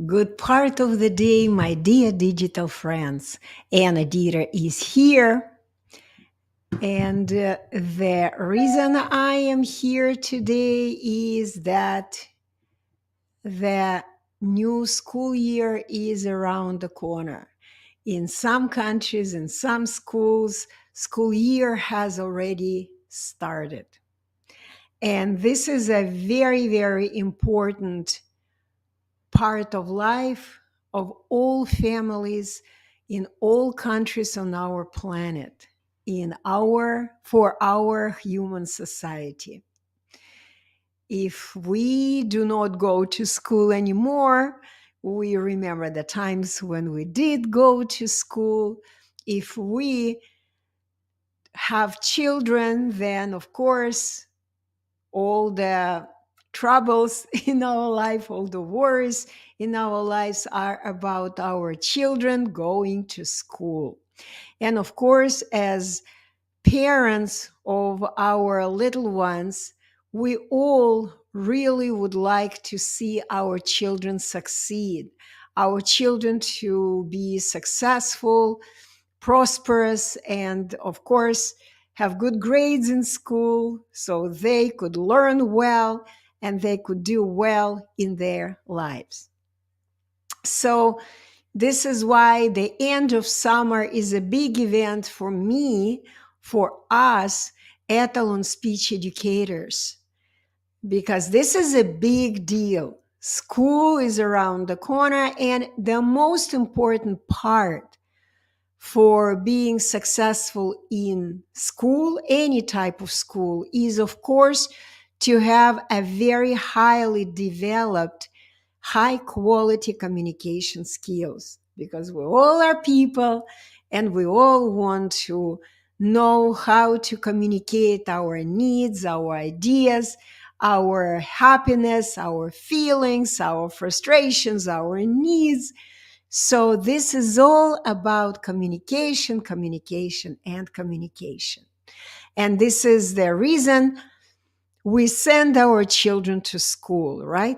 Good part of the day, my dear digital friends. Anna Dieter is here. And the reason I am here today is that the new school year is around the corner. In some countries, in some schools, school year has already started. And this is a very, very important part of life of all families in all countries on our planet for our human society. If we do not go to school anymore, we remember the times when we did go to school. If we have children, then of course all the troubles in our life, all the worries in our lives are about our children going to school. And of course, as parents of our little ones, we all really would like to see our children succeed, our children to be successful, prosperous, and of course, have good grades in school so they could learn well and they could do well in their lives. So, this is why the end of summer is a big event for me, for us, Etalon speech educators, because this is a big deal. School is around the corner, and the most important part for being successful in school, any type of school, is of course to have a very highly developed, high quality communication skills, because we all are people and we all want to know how to communicate our needs, our ideas, our happiness, our feelings, our frustrations, our needs. So this is all about communication, communication, and communication. And this is the reason we send our children to school, right?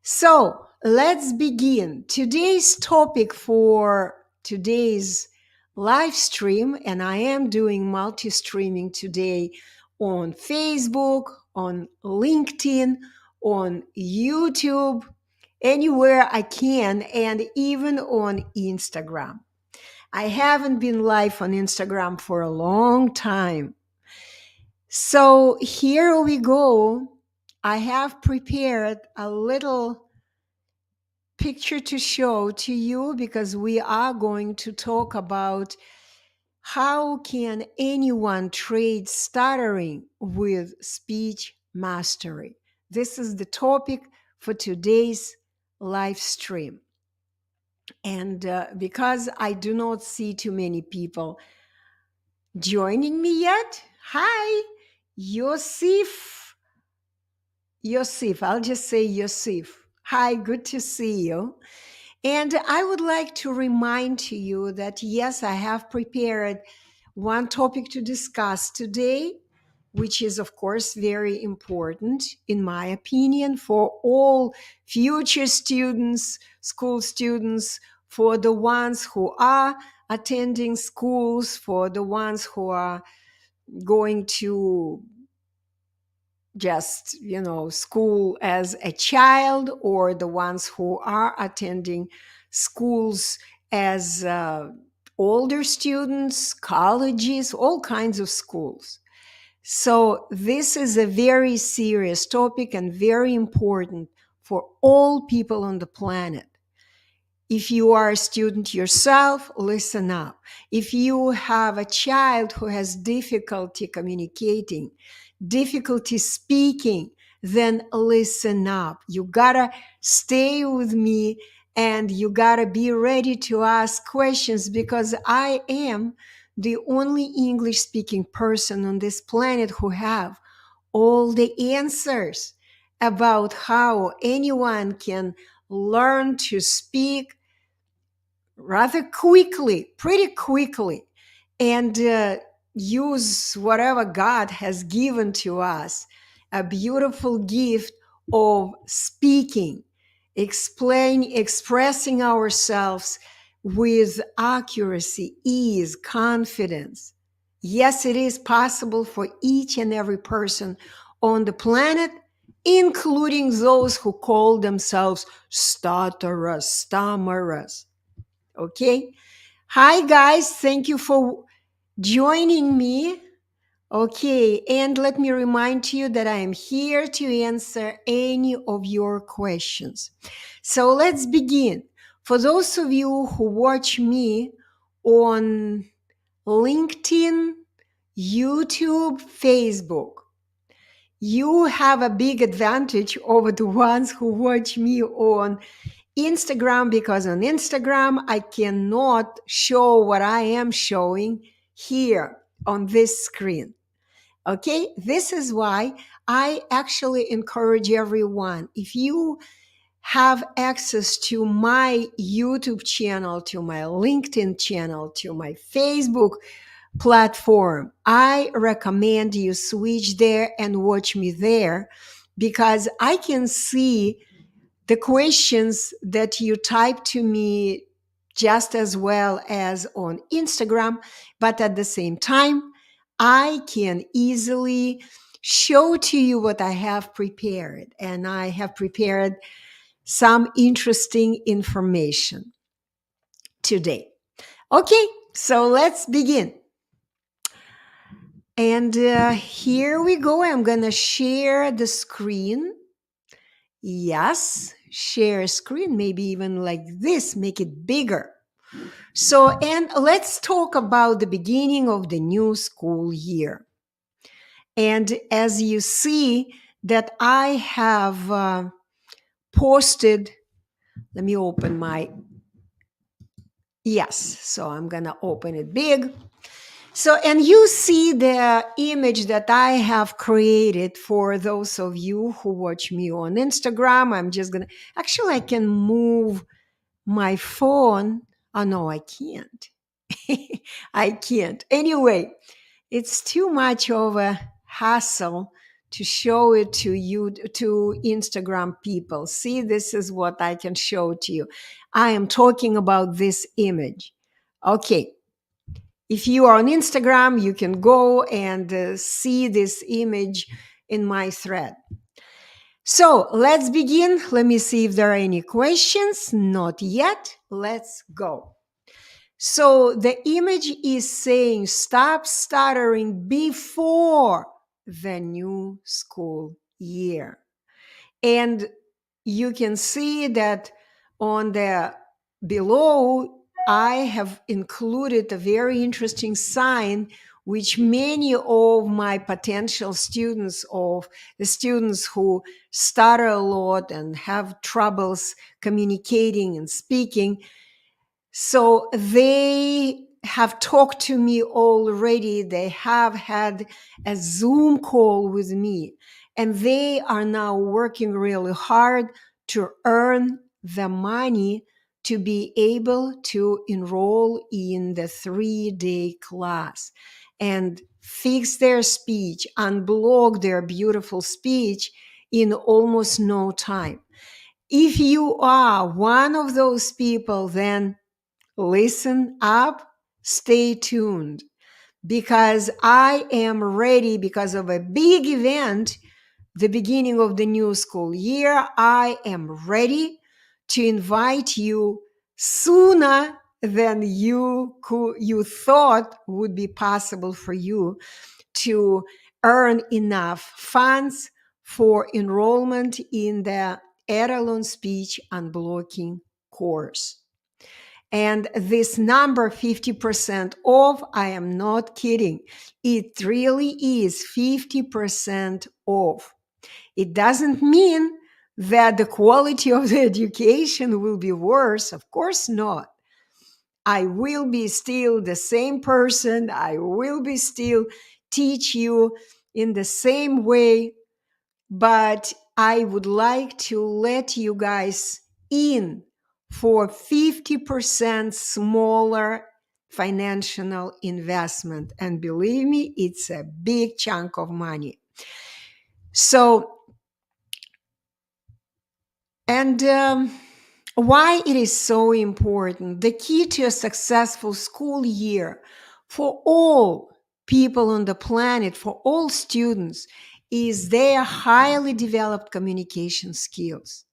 So let's begin. Today's topic for today's live stream, and I am doing multi-streaming today on Facebook, on LinkedIn, on YouTube, anywhere I can, and even on Instagram. I haven't been live on Instagram for a long time. So here we go. I have prepared a little picture to show to you because we are going to talk about how can anyone trade stuttering with speech mastery. This is the topic for today's live stream. And because I do not see too many people joining me yet, hi, Yosif. Yosif, I'll just say Yosif. Hi, good to see you. And I would like to remind to you that yes, I have prepared one topic to discuss today, which is, of course, very important, in my opinion, for all future students, school students, for the ones who are attending schools, for the ones who are going to just, school as a child, or the ones who are attending schools as older students, colleges, all kinds of schools. So this is a very serious topic and very important for all people on the planet. If you are a student yourself, listen up. If you have a child who has difficulty communicating, difficulty speaking, then listen up. You gotta stay with me and you gotta be ready to ask questions, because I am the only English speaking person on this planet who have all the answers about how anyone can learn to speak rather quickly, pretty quickly, and use whatever God has given to us, a beautiful gift of speaking. expressing ourselves with accuracy, ease, confidence. Yes, it is possible for each and every person on the planet, including those who call themselves stutterers, stammerers. Okay? Hi, guys. Thank you for joining me. Okay, and let me remind you that I am here to answer any of your questions. So let's begin. For those of you who watch me on LinkedIn, YouTube, Facebook, you have a big advantage over the ones who watch me on Instagram, because on Instagram, I cannot show what I am showing here on this screen. Okay, this is why I actually encourage everyone, if you have access to my YouTube channel, to my LinkedIn channel, to my Facebook platform, I recommend you switch there and watch me there, because I can see the questions that you type to me just as well as on Instagram, but at the same time, I can easily show to you what I have prepared. And I have prepared some interesting information today. Okay, so let's begin. And here we go. I'm going to share the screen. Yes, share screen, maybe even like this, make it bigger. So, and let's talk about the beginning of the new school year. And as you see that I have posted, let me open my, yes, so I'm going to open it big. So, and you see the image that I have created for those of you who watch me on Instagram. I'm just going to, actually, I can move my phone. Oh, no, I can't. I can't. Anyway, it's too much of a hassle to show it to you, to Instagram people. See, this is what I can show to you. I am talking about this image. Okay. If you are on Instagram, you can go and see this image in my thread. So let's begin. Let me see if there are any questions. Not yet. Let's go. So the image is saying stop stuttering before the new school year. And you can see that on the below, I have included a very interesting sign which many of my potential students, of the students who stutter a lot and have troubles communicating and speaking, so they have talked to me already. They have had a Zoom call with me, and they are now working really hard to earn the money to be able to enroll in the 3-day class and fix their speech, unblock their beautiful speech in almost no time. If you are one of those people, then listen up, stay tuned, because I am ready because of a big event, the beginning of the new school year. I am ready to invite you sooner than you thought would be possible for you to earn enough funds for enrollment in the Etalon Speech Unblocking course. And this number, 50% off, I am not kidding. It really is 50% off. It doesn't mean that the quality of the education will be worse. Of course not. I will be still the same person. I will be still teach you in the same way, but I would like to let you guys in for 50% smaller financial investment. And believe me, it's a big chunk of money. So And why it is so important. The key to a successful school year for all people on the planet, for all students, is their highly developed communication skills.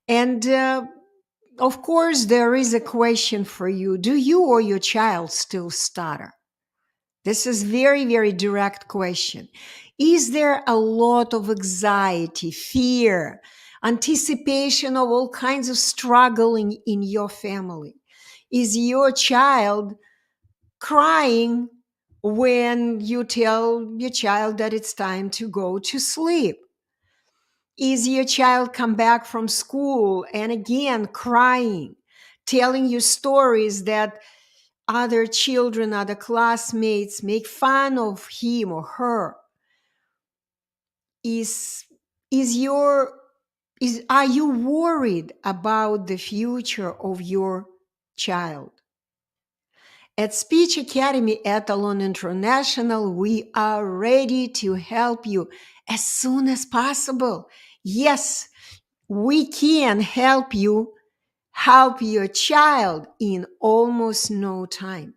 And of course, there is a question for you. Do you or your child still stutter? This is very, very direct question. Is there a lot of anxiety, fear, anticipation of all kinds of struggling in your family? Is your child crying when you tell your child that it's time to go to sleep? Is your child come back from school and again crying, telling you stories that other children, other classmates make fun of him or her? Is is your is Are you worried about the future of your child? At Speech Academy Etalon International, we are ready to help you as soon as possible. Yes, we can help your child in almost no time.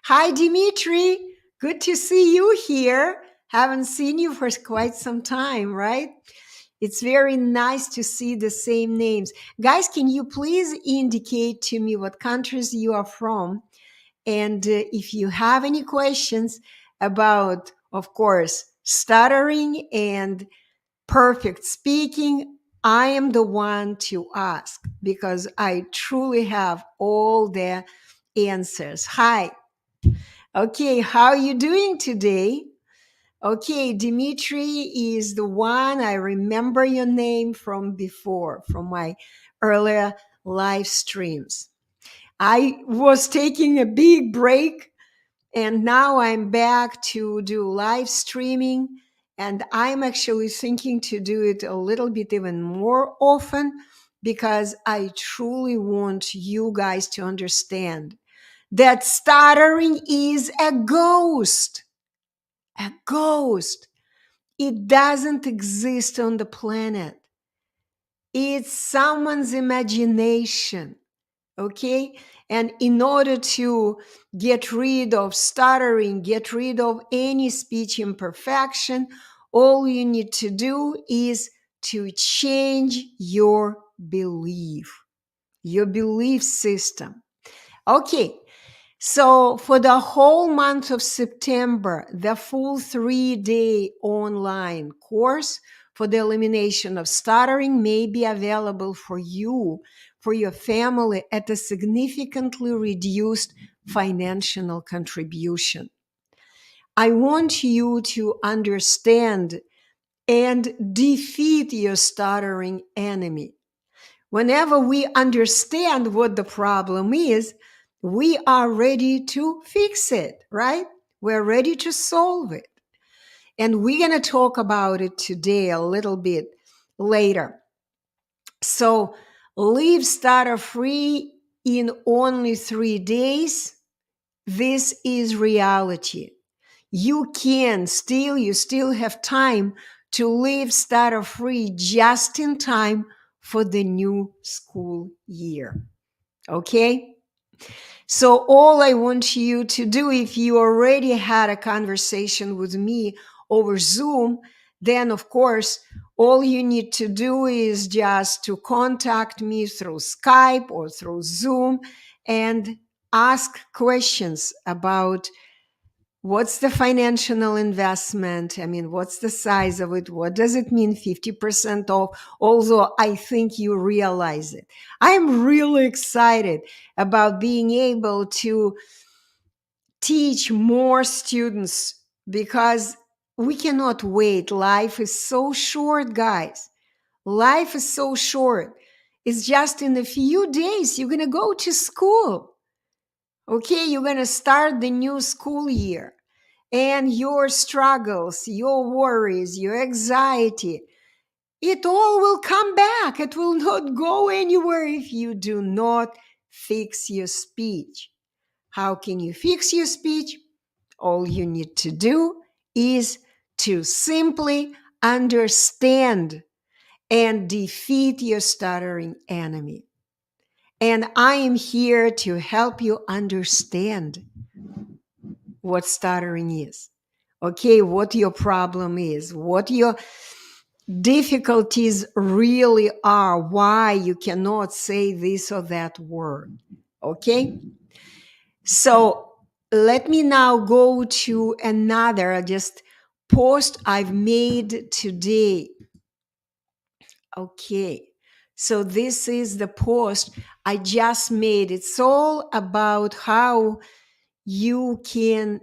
Hi, Dimitri. Good to see you here. Haven't seen you for quite some time, right? It's very nice to see the same names. Guys, can you please indicate to me what countries you are from? And if you have any questions about, of course, stuttering and perfect speaking, I am the one to ask because I truly have all the answers. Hi. Okay, how are you doing today? Okay, Dimitri is the one. I remember your name from before, from my earlier live streams. I was taking a big break and now I'm back to do live streaming. And I'm actually thinking to do it a little bit even more often because I truly want you guys to understand that stuttering is a ghost. A ghost. It doesn't exist on the planet. It's someone's imagination. Okay? And in order to get rid of stuttering, get rid of any speech imperfection, all you need to do is to change your belief system. Okay, so for the whole month of September, the full 3-day online course for the elimination of stuttering may be available for you, for your family, at a significantly reduced financial contribution. I want you to understand and defeat your stuttering enemy. Whenever we understand what the problem is, we are ready to fix it, right? We're ready to solve it. And we're going to talk about it today a little bit later. So, leave Stutter-Free in only 3 days. This is reality. You still have time to leave Stutter-Free just in time for the new school year. Okay? So all I want you to do, if you already had a conversation with me over Zoom, then of course, all you need to do is just to contact me through Skype or through Zoom and ask questions about what's the financial investment? I mean, what's the size of it? What does it mean 50% off? Although I think you realize it. I'm really excited about being able to teach more students because we cannot wait. Life is so short, guys. Life is so short. It's just in a few days you're going to go to school. Okay, you're going to start the new school year. And your struggles, your worries, your anxiety, it all will come back. It will not go anywhere if you do not fix your speech. How can you fix your speech? All you need to do is to simply understand and defeat your stuttering enemy. And I am here to help you understand what stuttering is. Okay, what your problem is, what your difficulties really are, why you cannot say this or that word. Okay, so let me now go to another just post I've made today. Okay, so this is the post I just made. It's all about how you can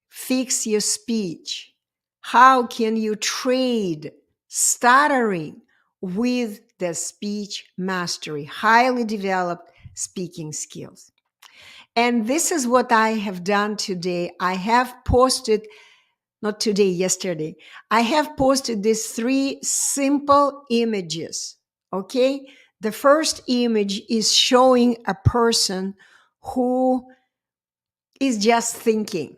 fix your speech. How can you trade stuttering with the speech mastery, highly developed speaking skills? And this is what I have done today. I have posted, not today, yesterday, I have posted these 3 simple images. Okay. The first image is showing a person who is just thinking.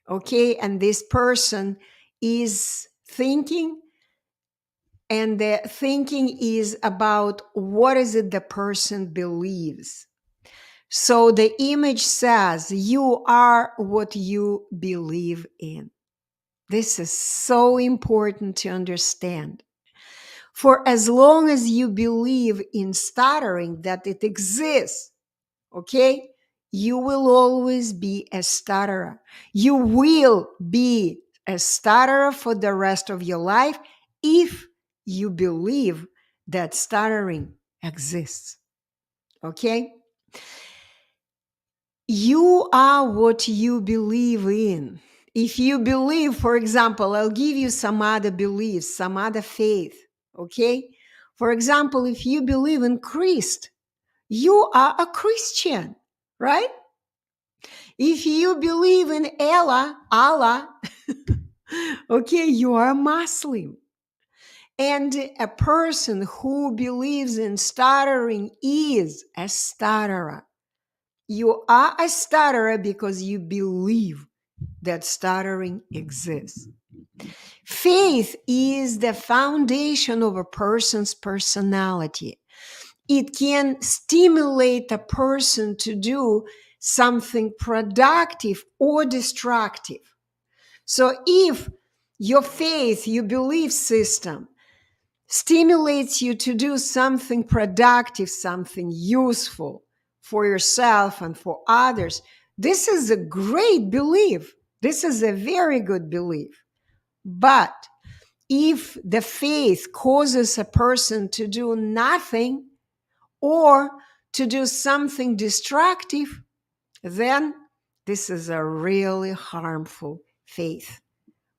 Okay. And this person is thinking, and the thinking is about what is it the person believes. So the image says, you are what you believe in. This is so important to understand. For as long as you believe in stuttering, that it exists, okay, you will always be a stutterer. You will be a stutterer for the rest of your life if you believe that stuttering exists, okay? You are what you believe in. If you believe, for example, I'll give you some other beliefs, some other faith, okay? For example, if you believe in Christ, you are a Christian, right? If you believe in Allah, okay, you are a Muslim. And a person who believes in stuttering is a stutterer. You are a stutterer because you believe that stuttering exists. Faith is the foundation of a person's personality. It can stimulate a person to do something productive or destructive. So if your faith, your belief system stimulates you to do something productive, something useful for yourself and for others, this is a great belief. This is a very good belief. But if the faith causes a person to do nothing or to do something destructive, then this is a really harmful faith,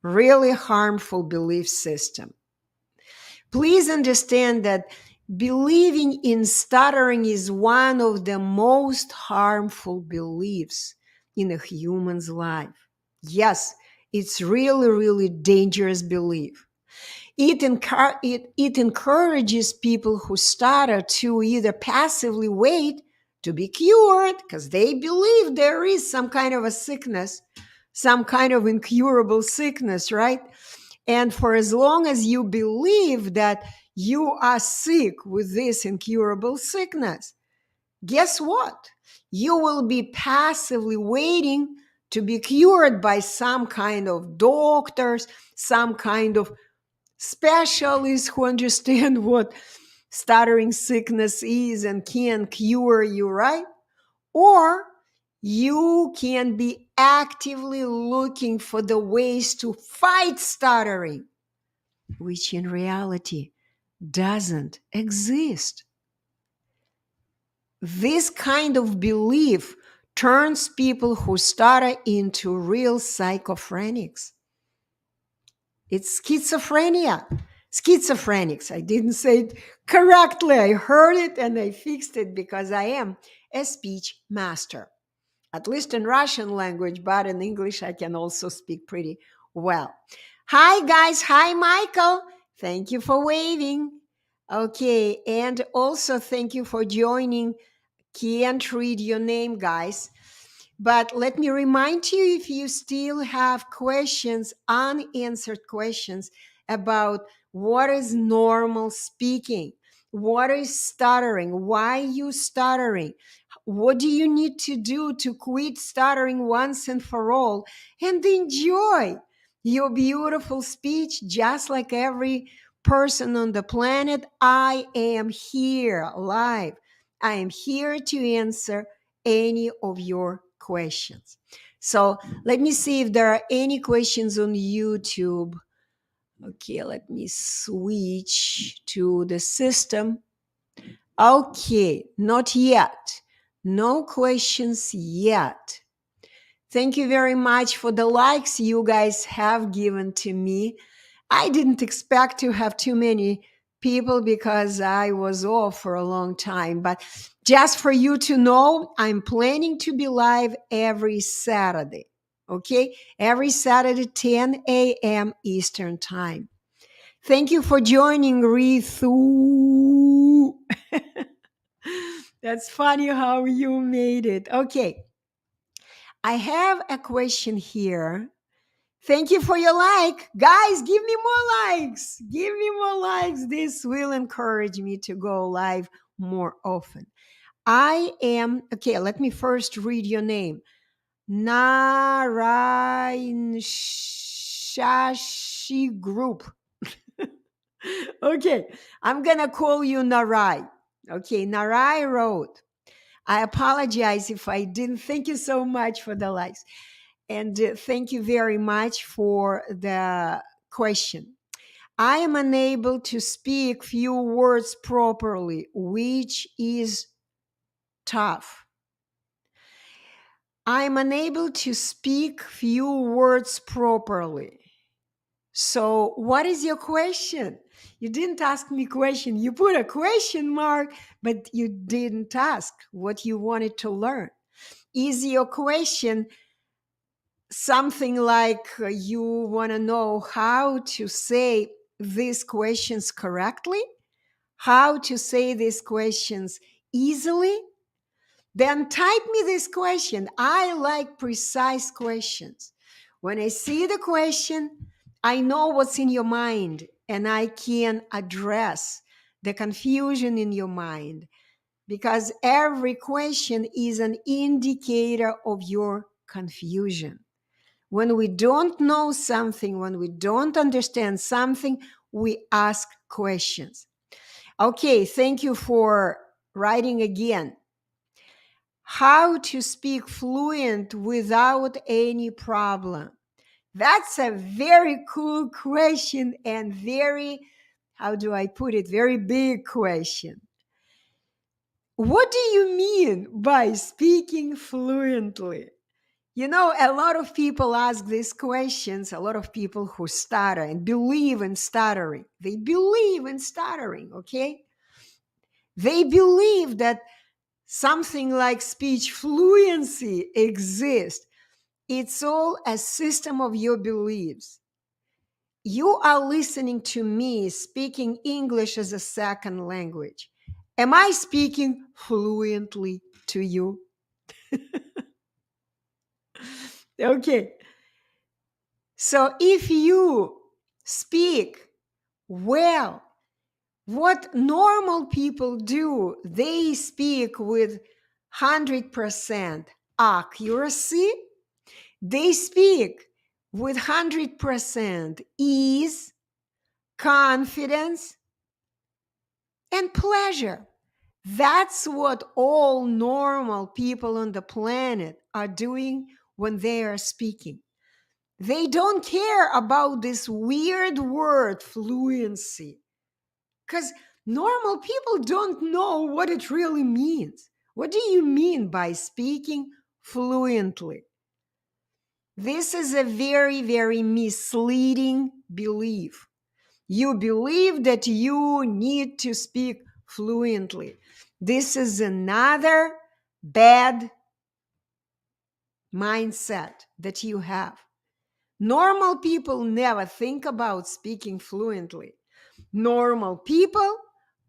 really harmful belief system. Please understand that believing in stuttering is one of the most harmful beliefs in a human's life. Yes, it's really, really dangerous belief. It encourages people who stutter to either passively wait to be cured because they believe there is some kind of a sickness, some kind of incurable sickness, right? And for as long as you believe that you are sick with this incurable sickness, guess what? You will be passively waiting to be cured by some kind of doctors, some kind of specialists who understand what stuttering sickness is and can cure you, right? Or you can be actively looking for the ways to fight stuttering, which in reality doesn't exist. This kind of belief turns people who stutter into real schizophrenics. It's schizophrenia. Schizophrenics. I didn't say it correctly. I heard it and I fixed it because I am a speech master, at least in Russian language, but in English I can also speak pretty well. Hi, guys. Hi, Michael. Thank you for waving. Okay, and also thank you for joining. Can't read your name, guys. But let me remind you, if you still have questions, unanswered questions about what is normal speaking, what is stuttering, why you stuttering, what do you need to do to quit stuttering once and for all, and enjoy your beautiful speech just like every person on the planet. I am here live. I am here to answer any of your questions. So let me see if there are any questions on YouTube. Okay, let me switch to the system. Okay, not yet. No questions yet. Thank you very much for the likes you guys have given to me. I didn't expect to have too many people because I was off for a long time. But just for you to know, I'm planning to be live every Saturday. Okay? Every Saturday, 10 a.m. Eastern Time. Thank you for joining, Rithu. That's funny how you made it. Okay. I have a question here. Thank you for your like. Guys, give me more likes. Give me more likes. This will encourage me to go live more often. Okay, let me first read your name. Narayan Shashi Group. Okay, I'm going to call you Narai. Okay, Narai wrote, I apologize if I didn't. Thank you so much for the likes. And thank you very much for the question. I am unable to speak few words properly, which is tough. I am unable to speak few words properly. So what is your question? You didn't ask me question. You put a question mark, but you didn't ask what you wanted to learn. Is your question something like you want to know how to say these questions correctly? How to say these questions easily? Then type me this question. I like precise questions. When I see the question, I know what's in your mind and I can address the confusion in your mind because every question is an indicator of your confusion. When we don't know something, when we don't understand something, we ask questions. Okay, thank you for writing again. How to speak fluent without any problem? That's a very cool question and very, how do I put it, very big question. What do you mean by speaking fluently? You know, a lot of people ask these questions, a lot of people who stutter and believe in stuttering. They believe in stuttering, okay? They believe that something like speech fluency exists. It's all a system of your beliefs. You are listening to me speaking English as a second language. Am I speaking fluently to you? Okay. So if you speak well, what normal people do, they speak with 100% accuracy. They speak with 100% ease, confidence, and pleasure. That's what all normal people on the planet are doing when they are speaking. They don't care about this weird word, fluency, because normal people don't know what it really means. What do you mean by speaking fluently? This is a very, very misleading belief. You believe that you need to speak fluently. This is another bad mindset that you have. Normal people never think about speaking fluently. Normal people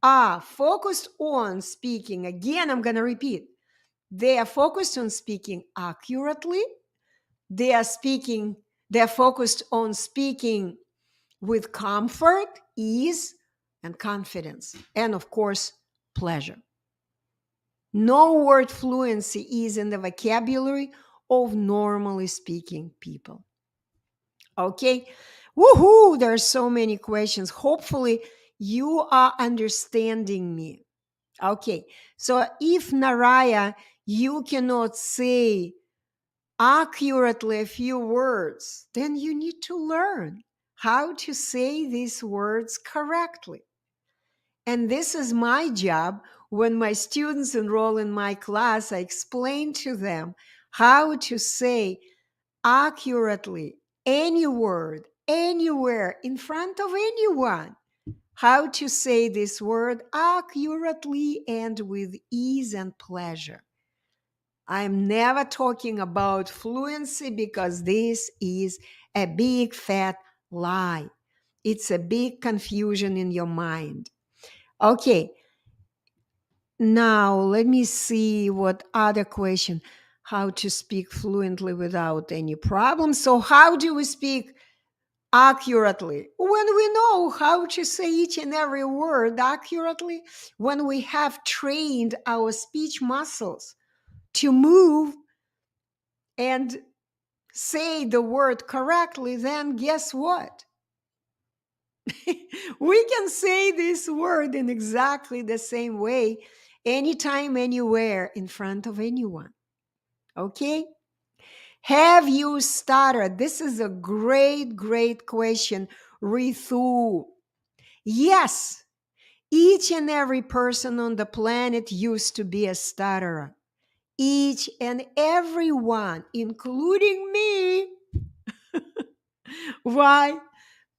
are focused on speaking. Again, I'm going to repeat. They are focused on speaking accurately. They are focused on speaking with comfort, ease, and confidence. And of course, pleasure. No word fluency is in the vocabulary of normally speaking people. Okay. Woohoo! There are so many questions. Hopefully, you are understanding me. Okay. So, if Naraya, you cannot say accurately a few words, then you need to learn how to say these words correctly. And this is my job. When my students enroll in my class, I explain to them how to say accurately any word, anywhere, in front of anyone. How to say this word accurately and with ease and pleasure. I'm never talking about fluency because this is a big fat lie. It's a big confusion in your mind. Okay, now let me see what other question. How to speak fluently without any problem. So, how do we speak accurately? When we know how to say each and every word accurately, when we have trained our speech muscles to move and say the word correctly, then guess what? We can say this word in exactly the same way, anytime, anywhere, in front of anyone. Okay? Have you stuttered? This is a great, great question, Ritu. Yes, each and every person on the planet used to be a stutterer. Each and every one, including me. Why?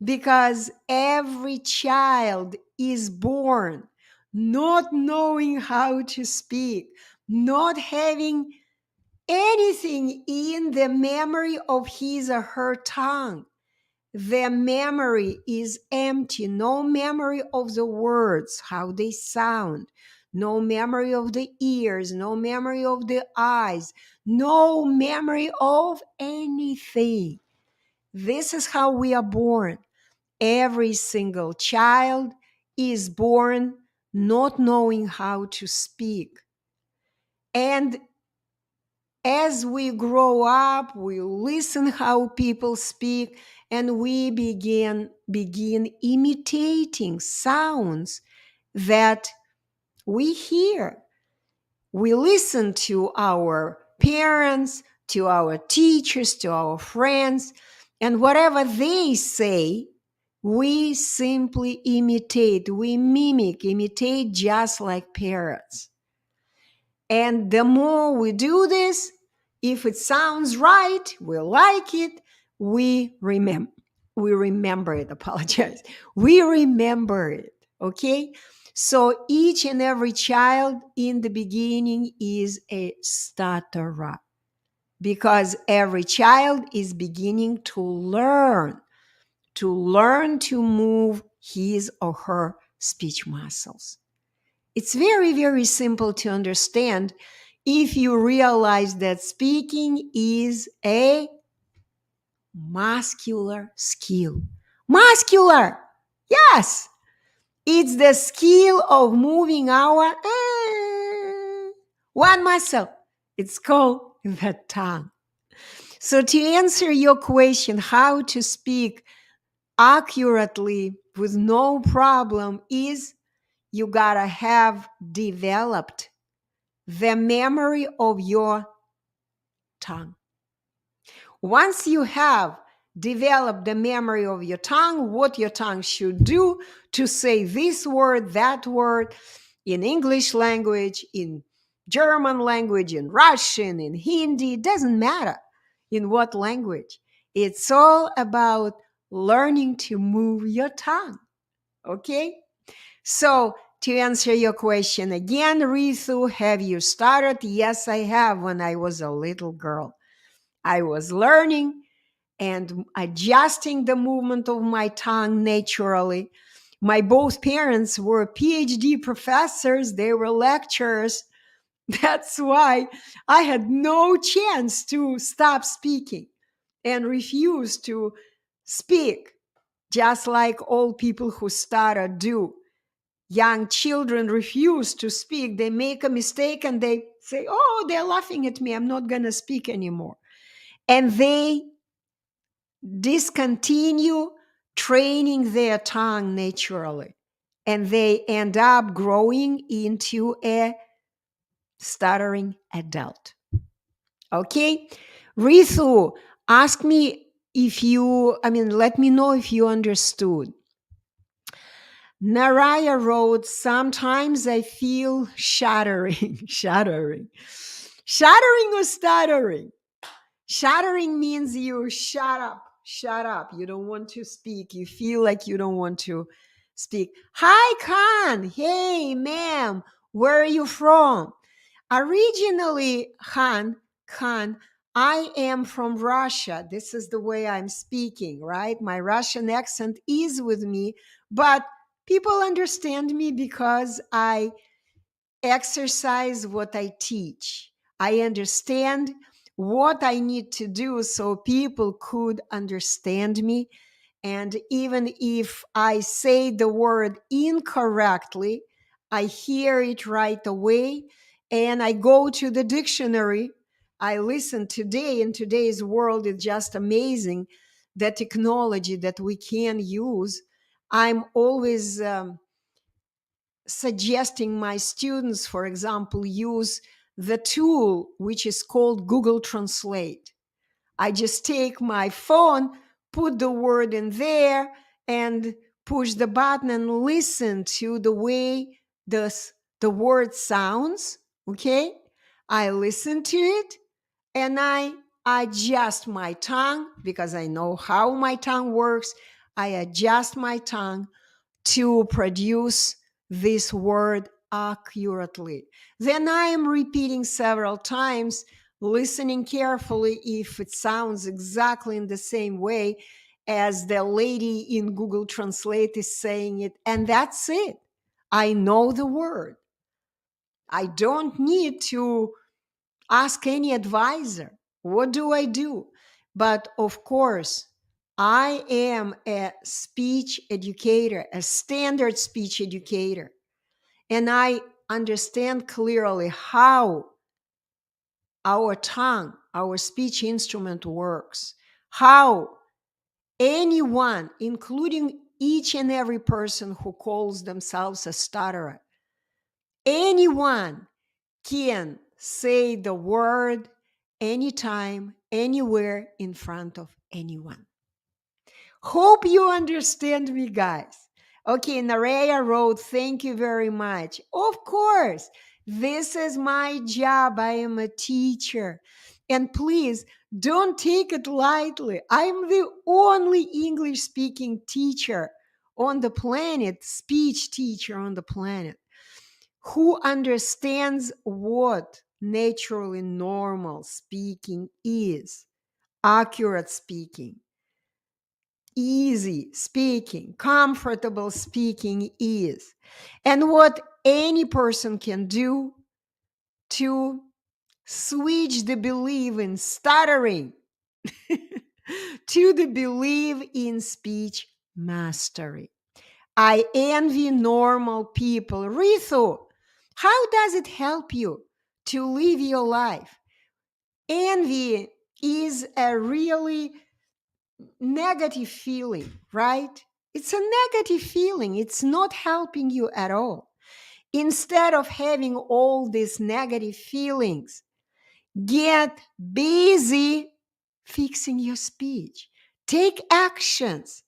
Because every child is born not knowing how to speak, not having anything in the memory of his or her tongue. The memory is empty, no memory of the words, how they sound, no memory of the ears, no memory of the eyes, no memory of anything. This is how we are born. Every single child is born not knowing how to speak. And as we grow up, we listen how people speak, and we begin imitating sounds that we hear. We listen to our parents, to our teachers, to our friends, and whatever they say, we simply imitate, we imitate just like parrots. And the more we do this, if it sounds right, we like it, we remember it, apologize. We remember it, okay? So each and every child in the beginning is a stutterer because every child is beginning to learn to move his or her speech muscles. It's very, very simple to understand if you realize that speaking is a muscular skill. Muscular! Yes! It's the skill of moving our one muscle. It's called the tongue. So to answer your question, how to speak accurately with no problem is you gotta have developed the memory of your tongue. Once you have developed the memory of your tongue, what your tongue should do to say this word, that word in English language, in German language, in Russian, in Hindi, it doesn't matter in what language. It's all about learning to move your tongue. Okay? So, to answer your question again, Ritu, have you started? Yes, I have when I was a little girl. I was learning and adjusting the movement of my tongue naturally. My both parents were PhD professors, they were lecturers. That's why I had no chance to stop speaking and refuse to speak just like all people who stutter do. Young children refuse to speak. They make a mistake and they say, oh, they're laughing at me. I'm not going to speak anymore. And they discontinue training their tongue naturally. And they end up growing into a stuttering adult. Okay? Ritu, ask me let me know if you understood. Naraya wrote, sometimes I feel shattering. Shattering. Shattering or stuttering? Shattering means you shut up. Shut up. You don't want to speak. You feel like you don't want to speak. Hi, Khan. Hey, ma'am. Where are you from? Originally, Khan, I am from Russia. This is the way I'm speaking, right? My Russian accent is with me, but people understand me because I exercise what I teach. I understand what I need to do so people could understand me. And even if I say the word incorrectly, I hear it right away and I go to the dictionary. I listen today. In today's world, it's just amazing the technology that we can use. I'm always suggesting my students, for example, use the tool which is called Google Translate. I just take my phone, put the word in there, and push the button and listen to the way the word sounds. Okay? I listen to it and I adjust my tongue because I know how my tongue works. I adjust my tongue to produce this word accurately. Then I am repeating several times, listening carefully if it sounds exactly in the same way as the lady in Google Translate is saying it. And that's it. I know the word. I don't need to ask any advisor. What do I do? But of course, I am a speech educator, a standard speech educator, and I understand clearly how our tongue, our speech instrument works, how anyone, including each and every person who calls themselves a stutterer, anyone can say the word anytime, anywhere, in front of anyone. Hope you understand me, guys. Okay, Naraya wrote, thank you very much. Of course, this is my job. I am a teacher. And please don't take it lightly. I'm the only English speaking teacher on the planet, speech teacher on the planet, who understands what naturally normal speaking is, accurate speaking, easy speaking, comfortable speaking is, and what any person can do to switch the belief in stuttering to the belief in speech mastery. I envy normal people. Ritu, how does it help you to live your life? Envy is a really negative feeling, right? It's a negative feeling. It's not helping you at all. Instead of having all these negative feelings, get busy fixing your speech. Take actions.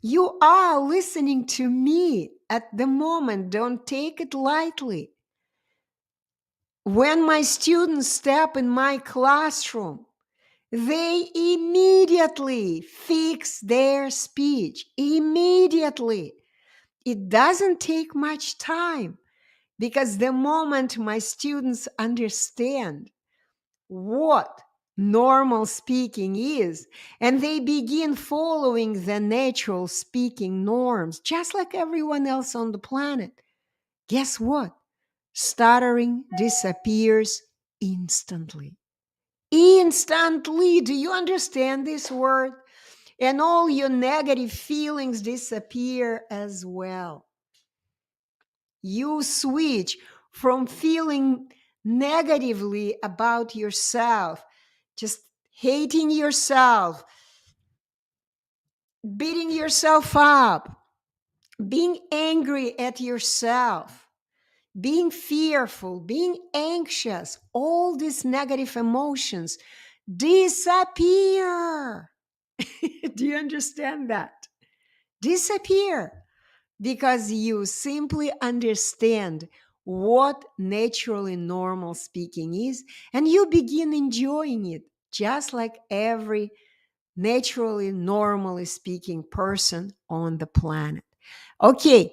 You are listening to me at the moment. Don't take it lightly. When my students step in my classroom, they immediately fix their speech. Immediately. It doesn't take much time because the moment my students understand what normal speaking is and they begin following the natural speaking norms, just like everyone else on the planet, guess what? Stuttering disappears instantly. Instantly. Do you understand this word? and all your negative feelings disappear as well. You switch from feeling negatively about yourself, just hating yourself, beating yourself up, being angry at yourself, being fearful, being anxious, all these negative emotions disappear. Do you understand that? Disappear because you simply understand what naturally normal speaking is, and you begin enjoying it just like every naturally normally speaking person on the planet. Okay,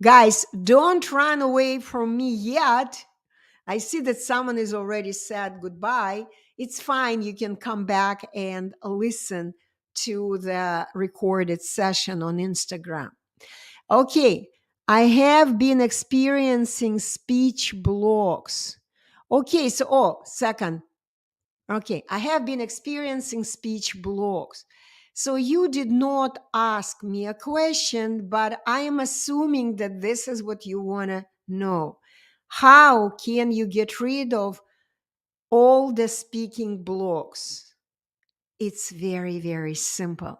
guys, don't run away from me yet. I see that someone has already said goodbye. It's fine. You can come back and listen to the recorded session on Instagram. Okay, I have been experiencing speech blocks. Okay, second. Okay, I have been experiencing speech blocks. So you did not ask me a question, but I am assuming that this is what you want to know. How can you get rid of all the speaking blocks? It's very, very simple.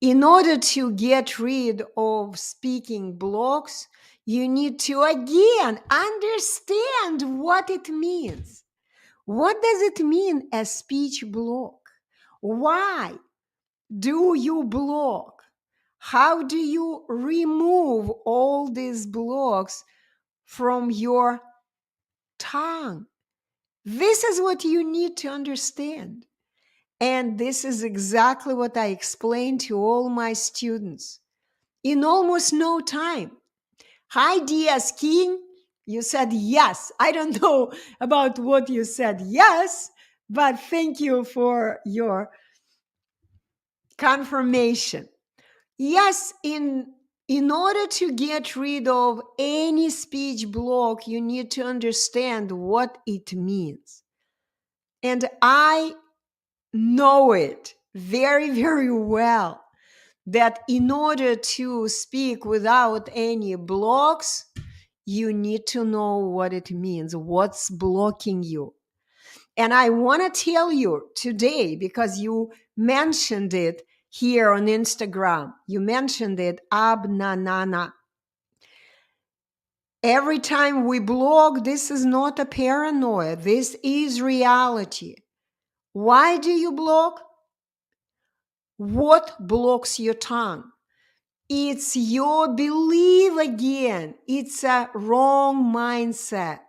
In order to get rid of speaking blocks, you need to again understand what it means. What does it mean, a speech block? Why do you block? How do you remove all these blocks from your tongue? This is what you need to understand. And this is exactly what I explain to all my students in almost no time. Hi, DS King. You said yes. I don't know about what you said yes, but thank you for your confirmation. Yes, in order to get rid of any speech block, you need to understand what it means. And I know it very, very well that in order to speak without any blocks, you need to know what it means, what's blocking you. And I want to tell you today, because you mentioned it here on Instagram, you mentioned it, abnanana. Every time we block, this is not a paranoia. This is reality. Why do you block? What blocks your tongue? It's your belief again. It's a wrong mindset.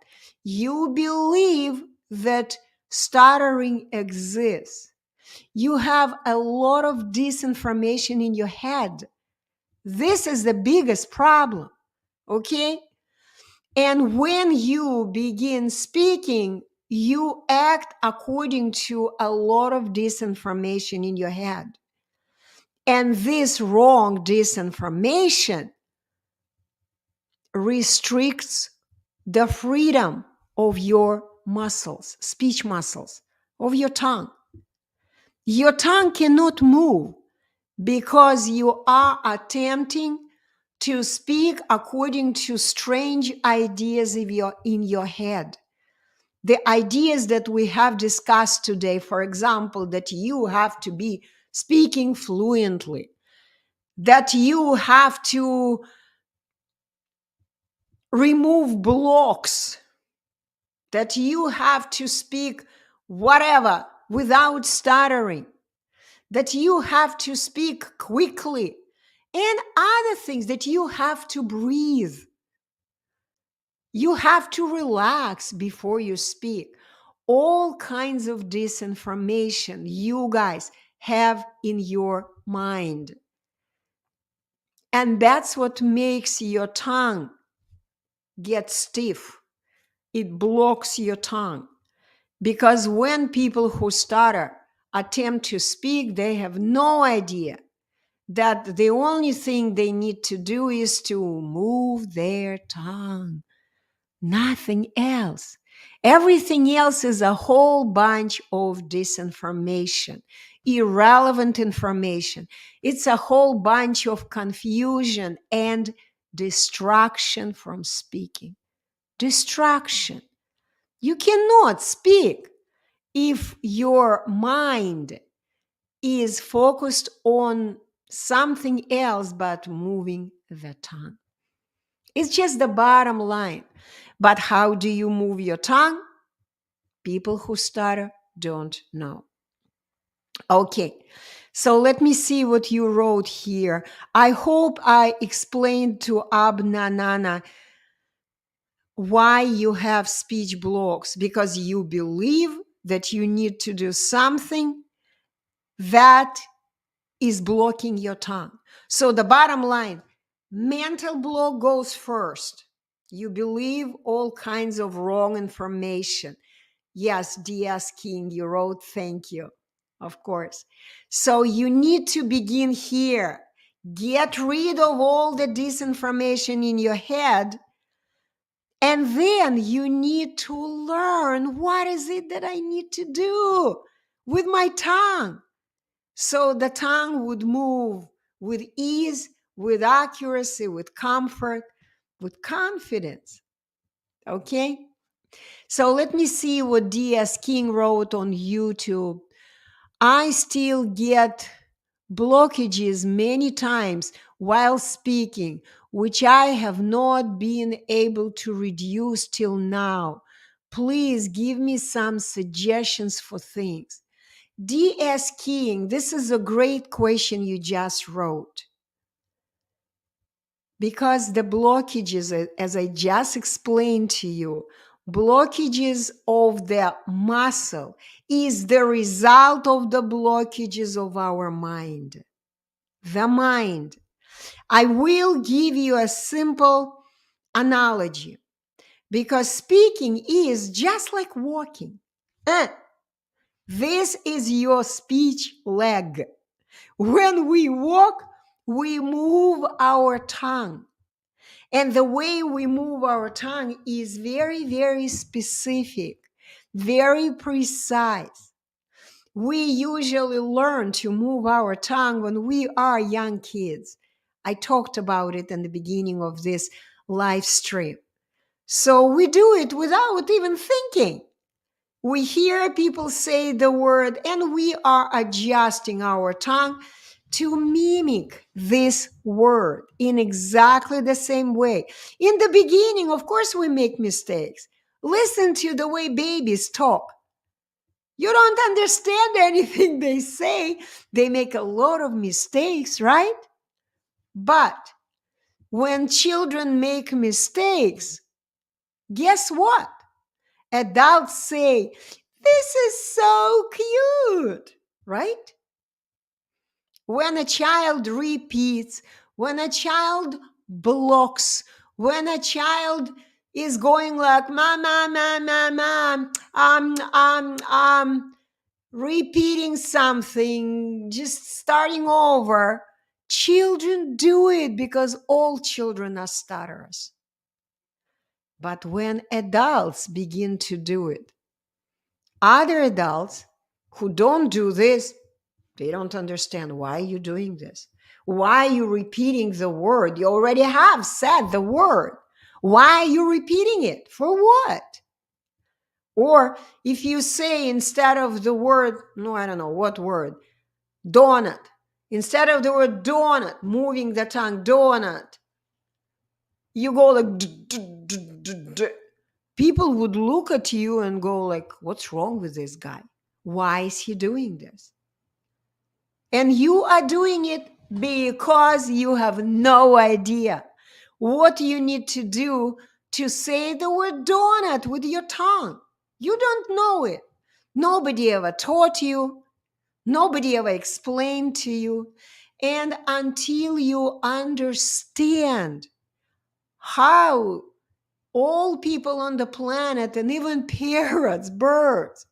You believe that stuttering exists. You have a lot of disinformation in your head. This is the biggest problem, okay? And when you begin speaking, you act according to a lot of disinformation in your head. And this wrong disinformation restricts the freedom of your muscles, speech muscles, of your tongue. Your tongue cannot move because you are attempting to speak according to strange ideas in your head. The ideas that we have discussed today, for example, that you have to be speaking fluently, that you have to remove blocks, that you have to speak whatever without stuttering, that you have to speak quickly, and other things, that you have to breathe. You have to relax before you speak. All kinds of disinformation you guys have in your mind. And that's what makes your tongue get stiff. It blocks your tongue. Because when people who stutter attempt to speak, they have no idea that the only thing they need to do is to move their tongue. Nothing else. Everything else is a whole bunch of disinformation. irrelevant information. It's a whole bunch of confusion and distraction from speaking. Distraction. You cannot speak if your mind is focused on something else but moving the tongue. It's just the bottom line. But how do you move your tongue? People who stutter don't know. Okay, so let me see what you wrote here. I hope I explained to Abnanana why you have speech blocks, because you believe that you need to do something that is blocking your tongue. So the bottom line, mental block goes first. You believe all kinds of wrong information. Yes, DS King, you wrote, thank you. Of course. So you need to begin here. Get rid of all the disinformation in your head. And then you need to learn, what is it that I need to do with my tongue? So the tongue would move with ease, with accuracy, with comfort, with confidence. Okay? So let me see what DS King wrote on YouTube. I still get blockages many times while speaking, which I have not been able to reduce till now. Please give me some suggestions for things. DS King, this is a great question you just wrote. Because the blockages, as I just explained to you, blockages of the muscle is the result of the blockages of our mind. The mind. I will give you a simple analogy, because speaking is just like walking. This is your speech leg. When we walk, we move our tongue. And the way we move our tongue is very, very specific, very precise. We usually learn to move our tongue when we are young kids. I talked about it in the beginning of this live stream. So we do it without even thinking. We hear people say the word and we are adjusting our tongue to mimic this word in exactly the same way. In the beginning, of course, we make mistakes. Listen to the way babies talk. You don't understand anything they say. They make a lot of mistakes, right? But when children make mistakes, guess what? Adults say, this is so cute, right? When a child repeats, when a child blocks, when a child is going like, repeating something, just starting over, children do it because all children are stutterers. But when adults begin to do it, other adults who don't do this, they don't understand why you're doing this. Why are you repeating the word? You already have said the word. Why are you repeating it? For what? Or if you say instead of the word, no, I don't know what word, donut. Instead of the word donut, moving the tongue, donut, you go like, people would look at you and go like, what's wrong with this guy? Why is he doing this? And you are doing it because you have no idea what you need to do to say the word donut with your tongue. You don't know it. Nobody ever taught you. Nobody ever explained to you. And until you understand how all people on the planet and even parrots, birds,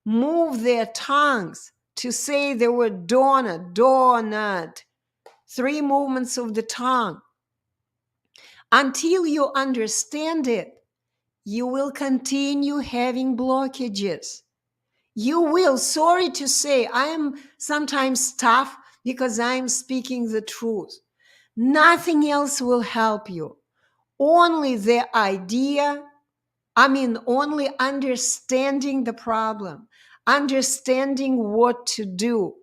move their tongues to say the word donut, donut, 3 movements of the tongue. Until you understand it, you will continue having blockages. You will. Sorry to say, I am sometimes tough because I'm speaking the truth. Nothing else will help you. Only the idea, only understanding the problem, understanding what to do.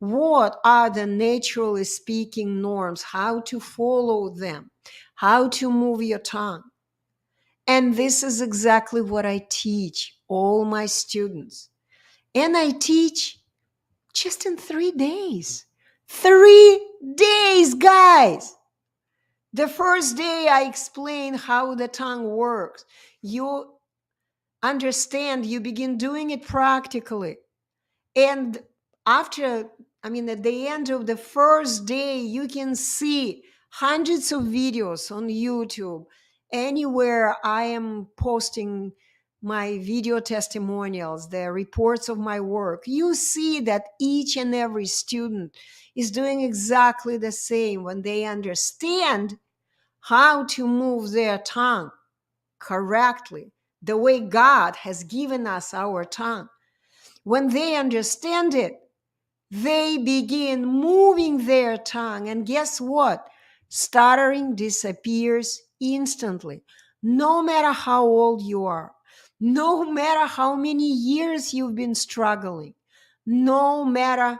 What are the naturally speaking norms? How to follow them? How to move your tongue? And this is exactly what I teach all my students. And I teach just in 3 days. 3 days, guys. The first day I explain how the tongue works. You understand, you begin doing it practically. And after, at the end of the first day, you can see hundreds of videos on YouTube. Anywhere I am posting my video testimonials, the reports of my work, you see that each and every student is doing exactly the same when they understand how to move their tongue correctly, the way God has given us our tongue. When they understand it, they begin moving their tongue. And guess what? Stuttering disappears instantly. No matter how old you are, no matter how many years you've been struggling, no matter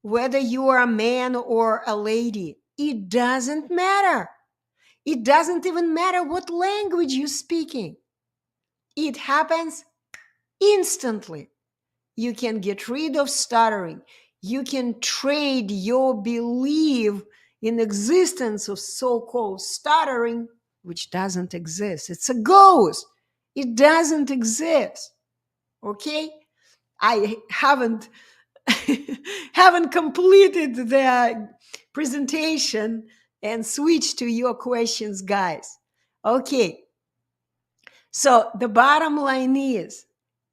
whether you are a man or a lady, it doesn't matter. It doesn't even matter what language you're speaking. It happens instantly. You can get rid of stuttering. You can trade your belief in existence of so-called stuttering, which doesn't exist. It's a ghost. It doesn't exist. Okay? I haven't haven't completed the presentation and switched to your questions, guys. Okay. So the bottom line is,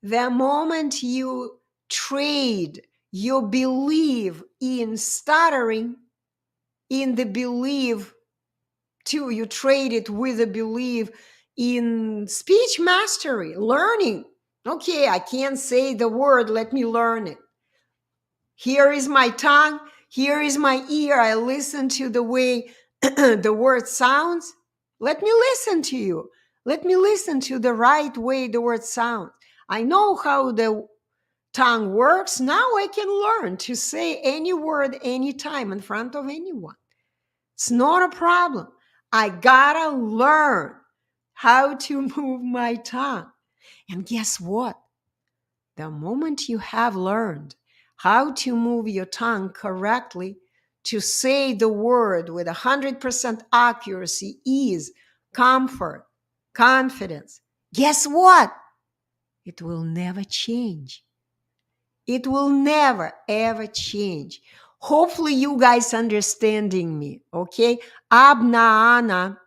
the moment you trade your belief in stuttering, in the belief too, you trade it with a belief in speech mastery, learning. Okay, I can't say the word, let me learn it. Here is my tongue, here is my ear, I listen to the way the word sounds. Let me listen to you. Let me listen to the right way the word sounds. I know how the tongue works. Now I can learn to say any word anytime in front of anyone. It's not a problem. I gotta learn how to move my tongue. And guess what? The moment you have learned how to move your tongue correctly, to say the word with 100% accuracy, ease, comfort, confidence, guess what? It will never change. It will never, ever change. Hopefully you guys understanding me, okay? Abna Ana,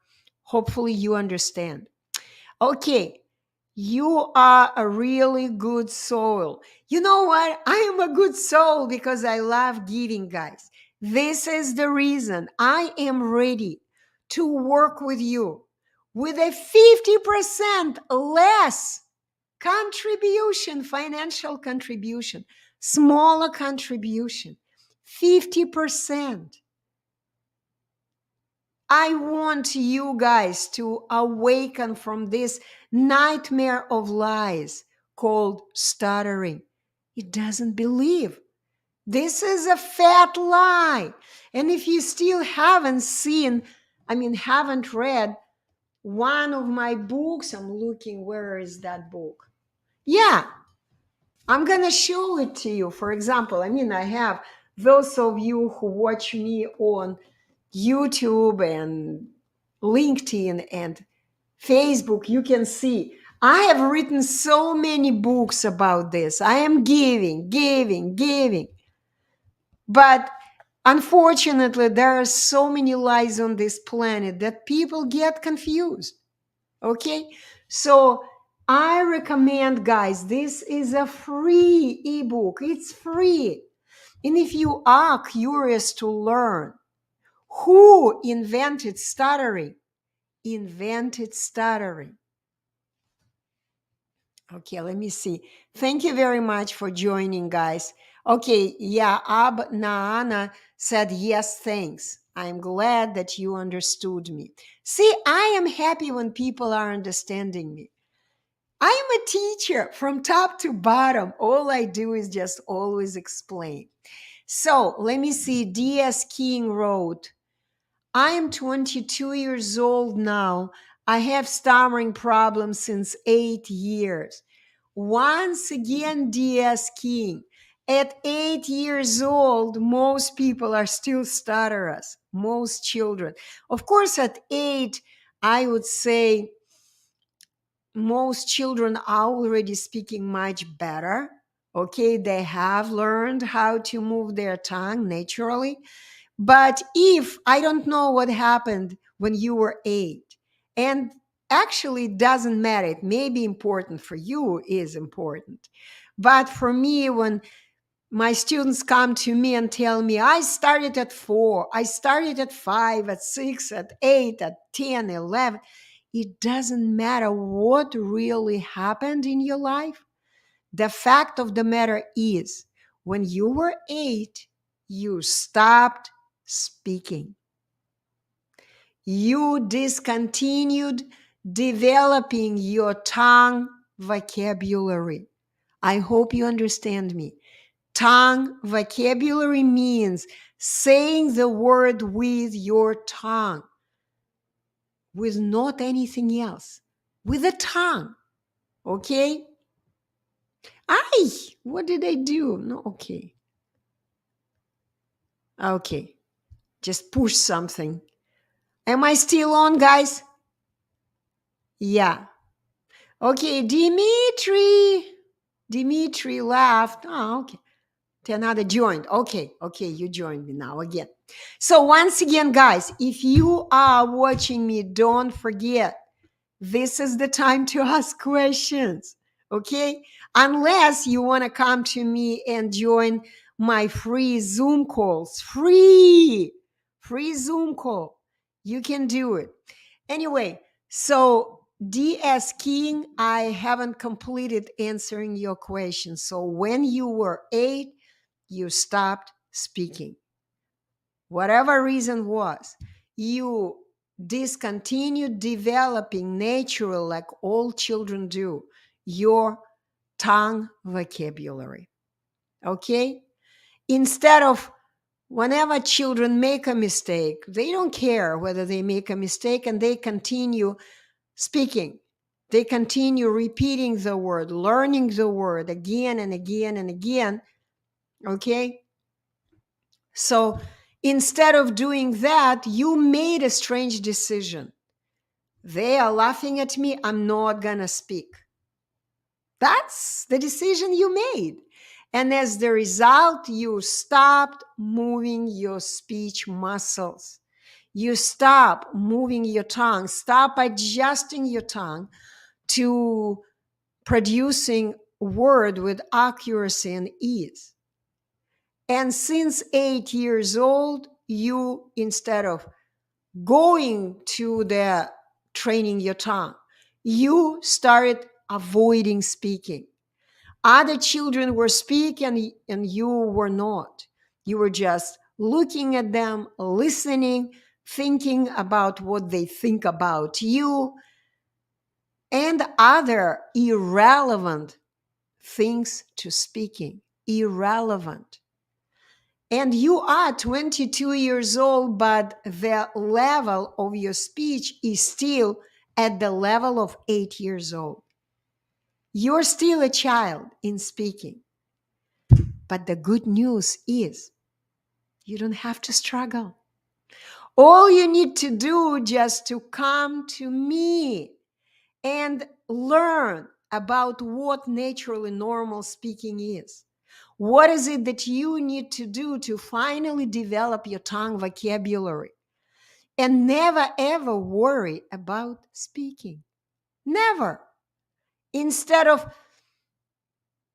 hopefully you understand. Okay, you are a really good soul. You know what? I am a good soul because I love giving, guys. This is the reason I am ready to work with you with a 50% less contribution, financial contribution, smaller contribution, 50%. I want you guys to awaken from this nightmare of lies called stuttering. It doesn't believe. This is a fat lie. And if you still haven't seen, haven't read one of my books, I'm looking, where is that book? Yeah, I'm going to show it to you. For example, I have those of you who watch me on YouTube and LinkedIn and Facebook, you can see I have written so many books about this. I am giving. But unfortunately, there are so many lies on this planet that people get confused. Okay? So I recommend, guys, this is a free ebook. It's free. And if you are curious to learn who invented stuttering, Okay, let me see. Thank you very much for joining, guys. Okay, yeah, Ab Naana said yes, thanks. I'm glad that you understood me. See, I am happy when people are understanding me. I am a teacher from top to bottom. All I do is just always explain. So let me see. D.S. King wrote, I am 22 years old now. I have stammering problems since 8 years. Once again, D.S. King, at 8 years old, most people are still stutterers, most children. Of course, at 8, I would say most children are already speaking much better. Okay, they have learned how to move their tongue naturally. But if I don't know what happened when you were 8, and actually it doesn't matter, it may be important for you, is important. But for me, when my students come to me and tell me, I started at 4, I started at 5, at 6, at 8, at 10, 11, it doesn't matter what really happened in your life. The fact of the matter is, when you were 8, you stopped speaking. You discontinued developing your tongue vocabulary. I hope you understand me. Tongue vocabulary means saying the word with your tongue, with not anything else, with the tongue. Okay? Ay, what did I do? No, okay. Okay. Just push something. Am I still on, guys? Yeah. Okay, Dimitri. Dimitri laughed. Oh, okay. Another joined. Okay, you joined me now again. So once again, guys, if you are watching me, don't forget, this is the time to ask questions. Okay? Unless you want to come to me and join my free Zoom calls. Free Zoom call. You can do it. Anyway, so DS King, I haven't completed answering your question. So when you were 8, you stopped speaking. Whatever reason was, you discontinued developing natural, like all children do, your tongue vocabulary. Okay? Instead of whenever children make a mistake, they don't care whether they make a mistake and they continue speaking. They continue repeating the word, learning the word again and again and again. Okay? So instead of doing that, you made a strange decision. They are laughing at me. I'm not going to speak. That's the decision you made. And as the result, you stopped moving your speech muscles. You stop moving your tongue, stop adjusting your tongue to producing word with accuracy and ease. And since 8 years old, you, instead of going to the training your tongue, you started avoiding speaking. Other children were speaking and you were not. You were just looking at them, listening, thinking about what they think about you, and other irrelevant things to speaking. Irrelevant. And you are 22 years old, but the level of your speech is still at the level of 8 years old. You're still a child in speaking. But the good news is you don't have to struggle. All you need to do just to come to me and learn about what naturally normal speaking is. What is it that you need to do to finally develop your tongue vocabulary? And never ever worry about speaking. Never. Instead of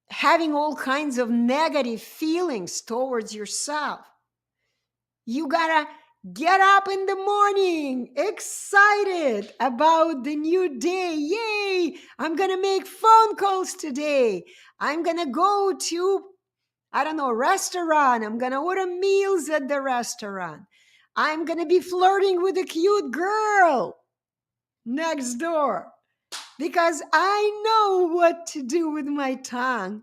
having all kinds of negative feelings towards yourself, you gotta Get up in the morning, excited about the new day. Yay! I'm going to make phone calls today. I'm going to go to, I don't know, restaurant. I'm going to order meals at the restaurant. I'm going to be flirting with a cute girl next door because I know what to do with my tongue.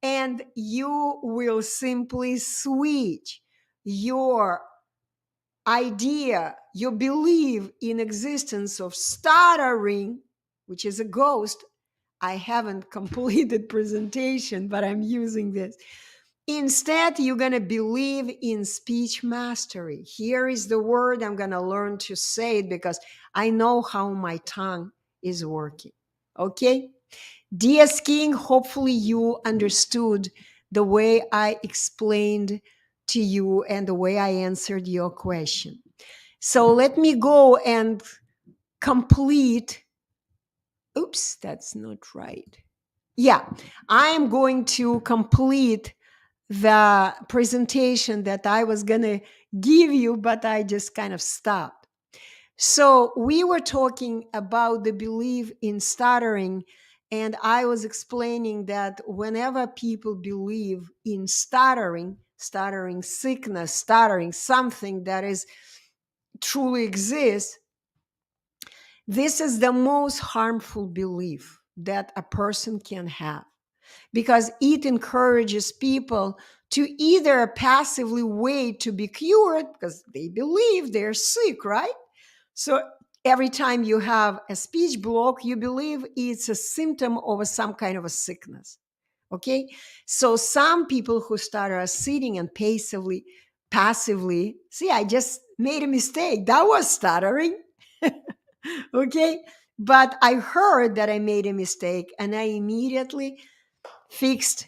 And you will simply switch your idea, your belief in existence of stuttering, which is a ghost. I haven't completed presentation, but I'm using this. Instead, you're going to believe in speech mastery. Here is the word. I'm going to learn to say it because I know how my tongue is working. Okay? Dear King, hopefully you understood the way I explained to you and the way I answered your question. So let me go and complete. Oops, that's not right. Yeah, I am going to complete the presentation that I was going to give you, but I just kind of stopped. So we were talking about the belief in stuttering, and I was explaining that whenever people believe in stuttering, stuttering sickness, stuttering something that is truly exists, this is the most harmful belief that a person can have because it encourages people to either passively wait to be cured because they believe they're sick, right? So every time you have a speech block, you believe it's a symptom of some kind of a sickness. Okay. So some people who stutter are sitting and passively, see, I just made a mistake. That was stuttering. Okay. But I heard that I made a mistake and I immediately fixed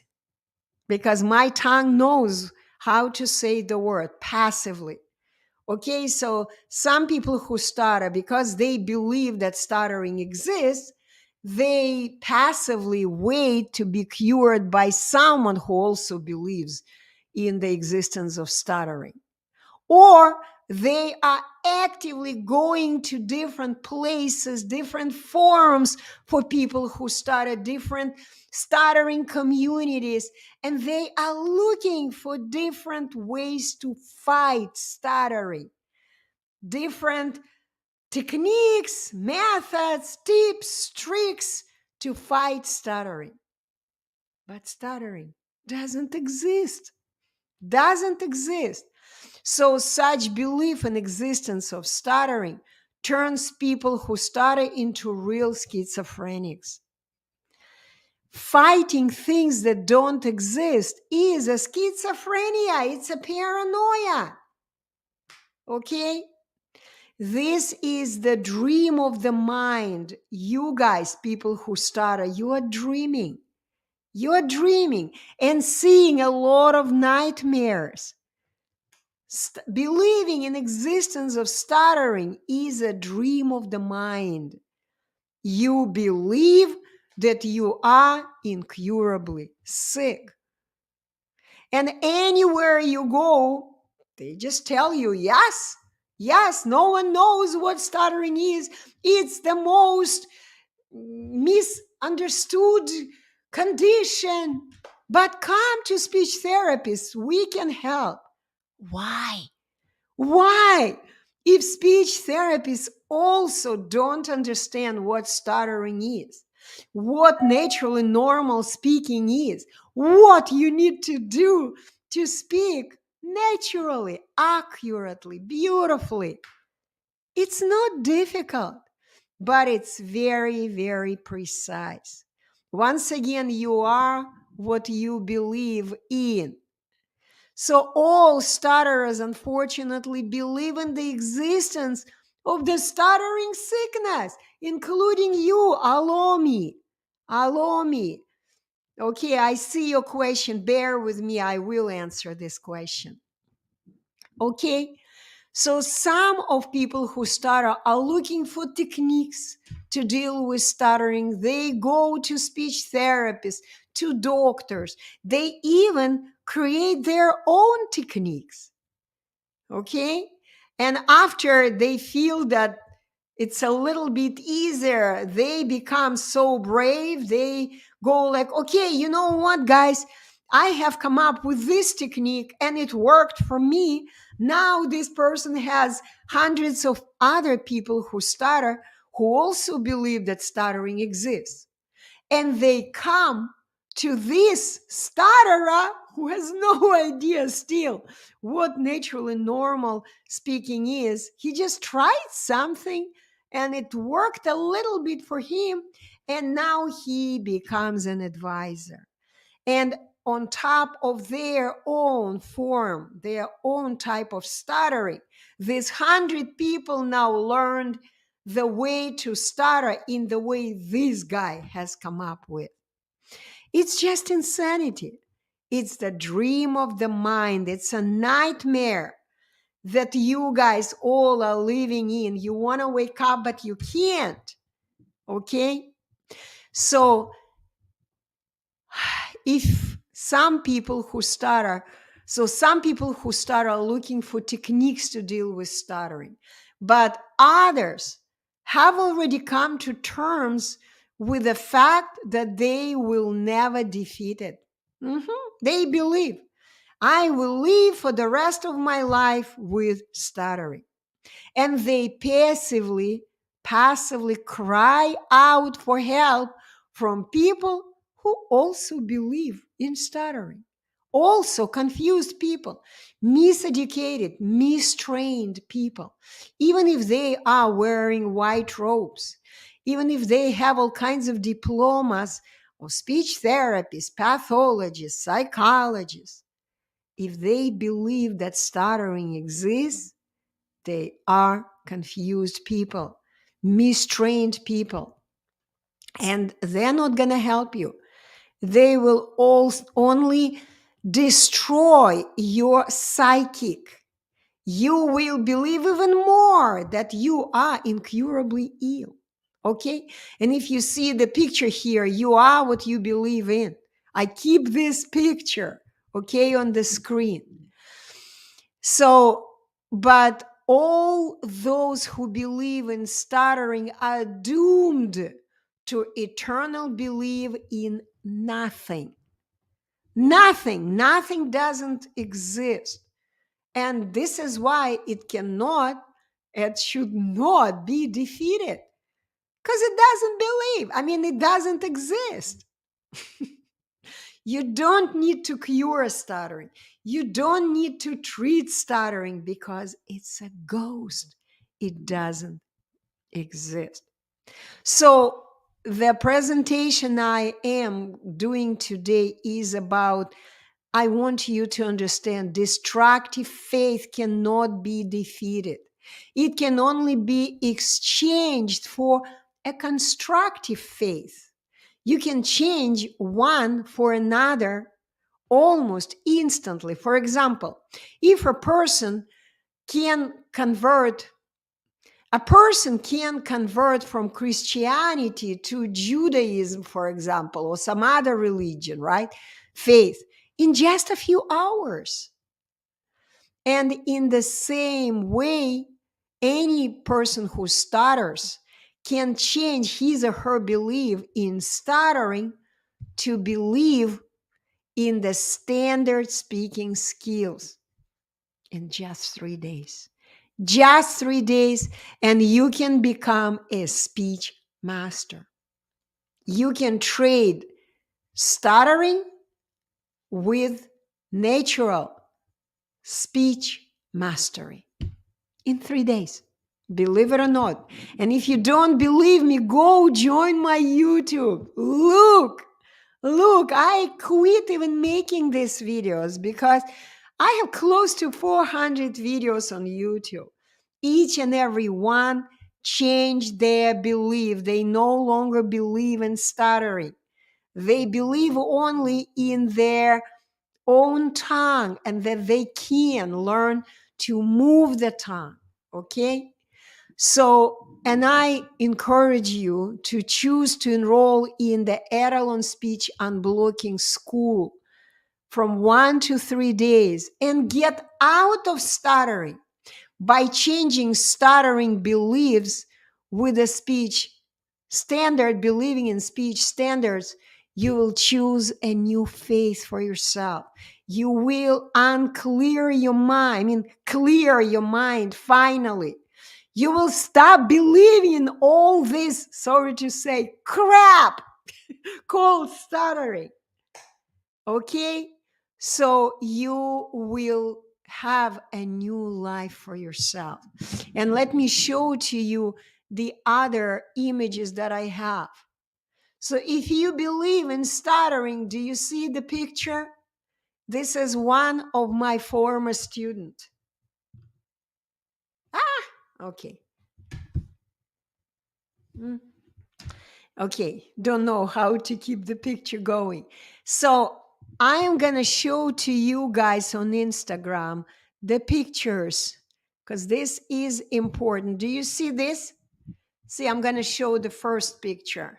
because my tongue knows how to say the word passively. Okay, so some people who stutter, because they believe that stuttering exists, they passively wait to be cured by someone who also believes in the existence of stuttering. Or they are actively going to different places, different forums for people who stutter, different stuttering communities, and they are looking for different ways to fight stuttering, different techniques, methods, tips, tricks to fight stuttering. But stuttering doesn't exist. Doesn't exist. So such belief in existence of stuttering turns people who stutter into real schizophrenics. Fighting things that don't exist is a schizophrenia. It's a paranoia. Okay? This is the dream of the mind. You guys, people who stutter, you are dreaming. You are dreaming and seeing a lot of nightmares. Believing in existence of stuttering is a dream of the mind. You believe that you are incurably sick. And anywhere you go, they just tell you, yes, yes, no one knows what stuttering is. It's the most misunderstood condition. But come to speech therapists, we can help. Why? Why? If speech therapists also don't understand what stuttering is, what naturally normal speaking is, what you need to do to speak naturally, accurately, beautifully, it's not difficult, but it's very, very precise. Once again, you are what you believe in. So all stutterers, unfortunately, believe in the existence of the stuttering sickness, including you. Allow me. Allow me. Okay, I see your question. Bear with me. I will answer this question. Okay, so some of people who stutter are looking for techniques to deal with stuttering. They go to speech therapists, to doctors. They even create their own techniques. Okay? And after they feel that it's a little bit easier, they become so brave. They go like, okay, you know what, guys? I have come up with this technique and it worked for me. Now this person has hundreds of other people who stutter, who also believe that stuttering exists. And they come to this stutterer who has no idea still what natural and normal speaking is. He just tried something and it worked a little bit for him, and now he becomes an advisor. And on top of their own form, their own type of stuttering, these 100 people now learned the way to stutter in the way this guy has come up with. It's just insanity. It's the dream of the mind. It's a nightmare that you guys all are living in. You want to wake up, but you can't. Okay? So, if some people who stutter, some people who stutter are looking for techniques to deal with stuttering, but others have already come to terms with the fact that they will never defeat it. They believe, I will live for the rest of my life with stuttering. And they passively cry out for help from people who also believe in stuttering. Also confused people, miseducated, mistrained people, even if they are wearing white robes, even if they have all kinds of diplomas of speech therapists, pathologists, psychologists. If they believe that stuttering exists, they are confused people, mistrained people, and they're not going to help you. They will only destroy your psychic. You will believe even more that you are incurably ill. Okay? And if you see the picture here, you are what you believe in. I keep this picture, okay, on the screen. So, but all those who believe in stuttering are doomed to eternal belief in nothing. Nothing doesn't exist. And this is why it should not be defeated. Because it doesn't believe. It doesn't exist. You don't need to cure stuttering. You don't need to treat stuttering because it's a ghost. It doesn't exist. So, the presentation I am doing today is about, I want you to understand, destructive faith cannot be defeated. It can only be exchanged for a constructive faith. You can change one for another almost instantly. For example, if a person can convert from Christianity to Judaism, for example, or some other religion, right? Faith, in just a few hours. And in the same way, any person who stutters can change his or her belief in stuttering to believe in the standard speaking skills in just 3 days. Just 3 days, and you can become a speech master. You can trade stuttering with natural speech mastery in 3 days. Believe it or not. And if you don't believe me, go join my YouTube. Look, I quit even making these videos because I have close to 400 videos on YouTube. Each and every one changed their belief. They no longer believe in stuttering. They believe only in their own tongue and that they can learn to move the tongue. Okay? So, and I encourage you to choose to enroll in the Etalon Speech Unblocking School from 1 to 3 days and get out of stuttering. by changing stuttering beliefs with a speech standard, believing in speech standards, you will choose a new faith for yourself. You will unclear your mind, I mean, clear your mind finally. You will stop believing in all this, sorry to say, crap called stuttering. Okay? So you will have a new life for yourself. And let me show to you the other images that I have. So if you believe in stuttering, do you see the picture? This is one of my former students. Okay. Mm. Okay, don't know how to keep the picture going. So I am going to show to you guys on Instagram the pictures because this is important. Do you see this? See, I'm going to show the first picture.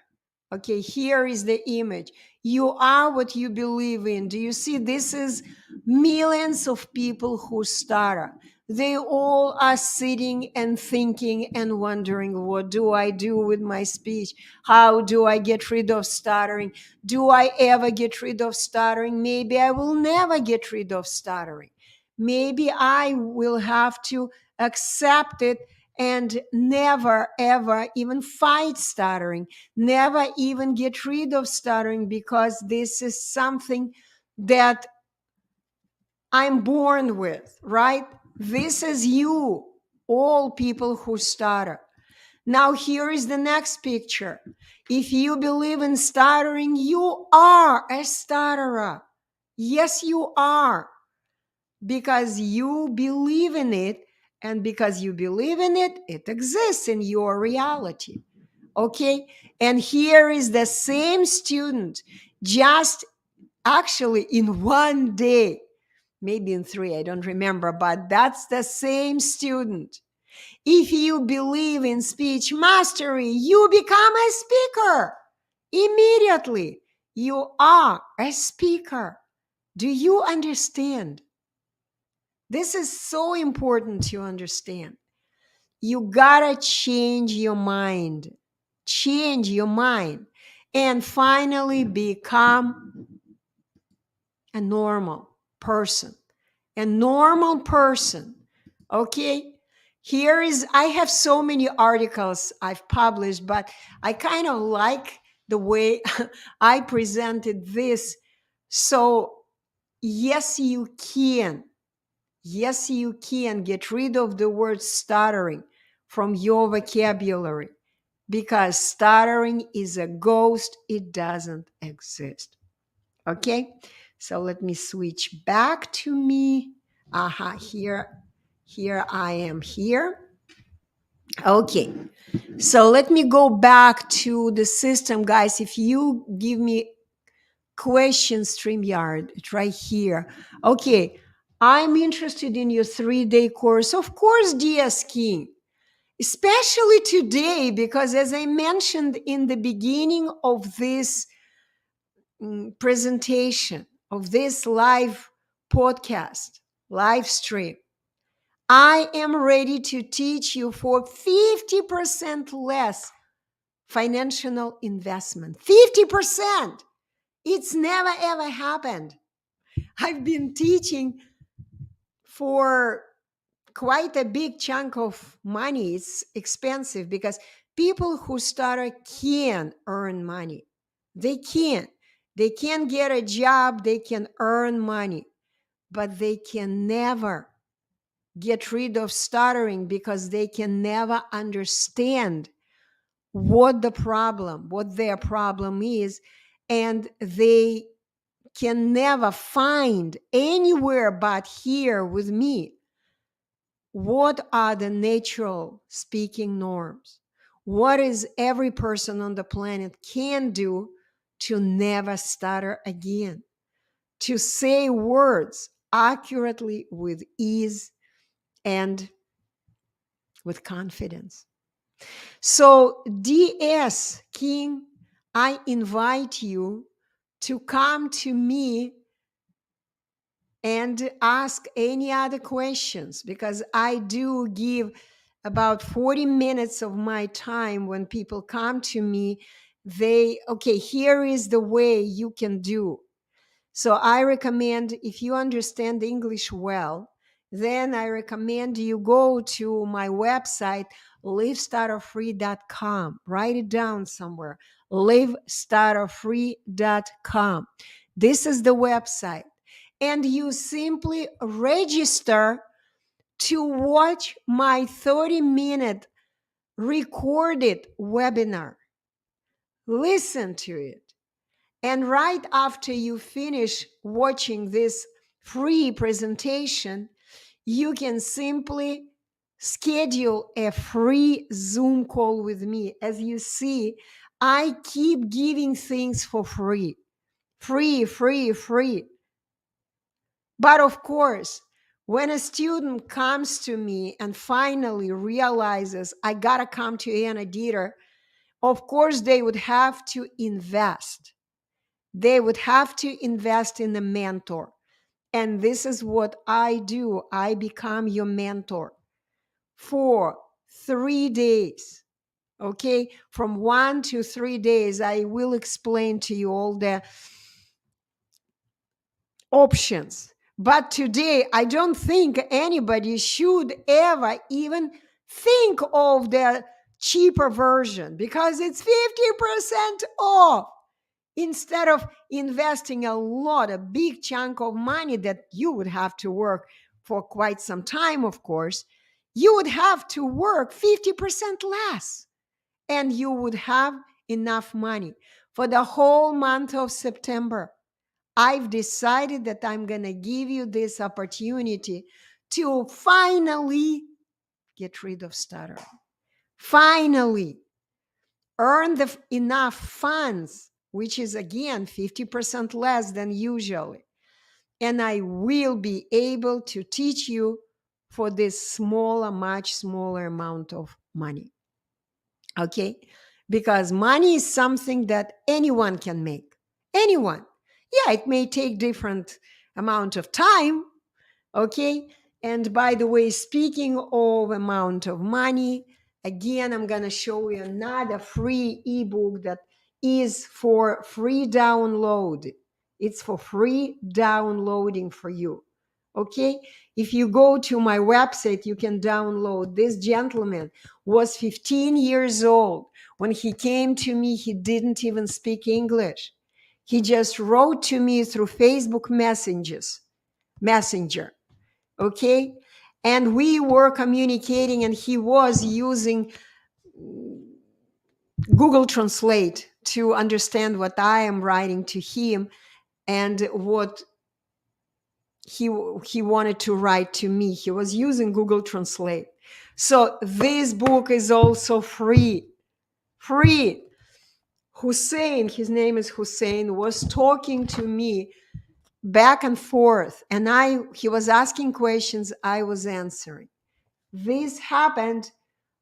Okay, here is the image. You are what you believe in. Do you see? This is millions of people who stutter. They all are sitting and thinking and wondering, what do I do with my speech? How do I get rid of stuttering? Do I ever get rid of stuttering? Maybe I will never get rid of stuttering. Maybe I will have to accept it and never ever even fight stuttering, never even get rid of stuttering because this is something that I'm born with, right? This is you, all people who stutter. Now, here is the next picture. If you believe in stuttering, you are a stutterer. Yes, you are, because you believe in it. And because you believe in it, it exists in your reality. Okay? And here is the same student, just actually in one day, maybe in 3, I don't remember, but that's the same student. If you believe in speech mastery, you become a speaker immediately. You are a speaker. Do you understand? This is so important to understand. You gotta change your mind. Change your mind. And finally become a normal person. A normal person. Okay? Here is, I have so many articles I've published, but I kind of like the way I presented this. So, yes, you can. Yes, you can get rid of the word stuttering from your vocabulary because stuttering is a ghost. It doesn't exist. Okay, so let me switch back to me. Aha, here I am here. Okay, so let me go back to the system, guys. If you give me questions, StreamYard, it's right here. Okay, I'm interested in your 3-day course. Of course, DS King, especially today, because as I mentioned in the beginning of this presentation, of this live podcast, live stream, I am ready to teach you for 50% less financial investment. 50%. It's never ever happened. I've been teaching for quite a big chunk of money. It's expensive because people who stutter can earn money. They can. They can get a job, they can earn money, but they can never get rid of stuttering because they can never understand what their problem is, and they can never find anywhere but here with me what are the natural speaking norms. What is every person on the planet can do to never stutter again, to say words accurately with ease and with confidence. So, DS King, I invite you to come to me and ask any other questions, because I do give about 40 minutes of my time when people come to me. Okay, here is the way you can do. So I recommend, if you understand English well, then I recommend you go to my website, livestutterfree.com. Write it down somewhere, livestutterfree.com. This is the website. And you simply register to watch my 30-minute recorded webinar. Listen to it. And right after you finish watching this free presentation, you can simply schedule a free Zoom call with me. As you see, I keep giving things for free. Free, free, free. But of course, when a student comes to me and finally realizes I gotta come to an editor, of course they would have to invest. They would have to invest in a mentor. And this is what I do. I become your mentor for 3 days. Okay? From 1 to 3 days, I will explain to you all the options. But today, I don't think anybody should ever even think of the cheaper version, because it's 50% off. Instead of investing a big chunk of money that you would have to work for quite some time, of course, you would have to work 50% less, and you would have enough money for the whole month of September. I've decided that I'm going to give you this opportunity to finally get rid of stuttering. Finally earn enough funds, which is again 50% less than usually. And I will be able to teach you for this much smaller amount of money. Okay? Because money is something that anyone can make. Anyone. Yeah, it may take different amount of time. Okay? And by the way, speaking of amount of money, again, I'm going to show you another free ebook that is for free download. It's for free downloading for you. Okay? If you go to my website, you can download. This gentleman was 15 years old. When he came to me, he didn't even speak English. He just wrote to me through Facebook Messenger. Okay? And we were communicating, and he was using Google Translate to understand what I am writing to him and what he wanted to write to me. He was using Google Translate. So this book is also free. Free. Hussein, his name is Hussein, was talking to me back and forth, and he was asking questions, I was answering. This happened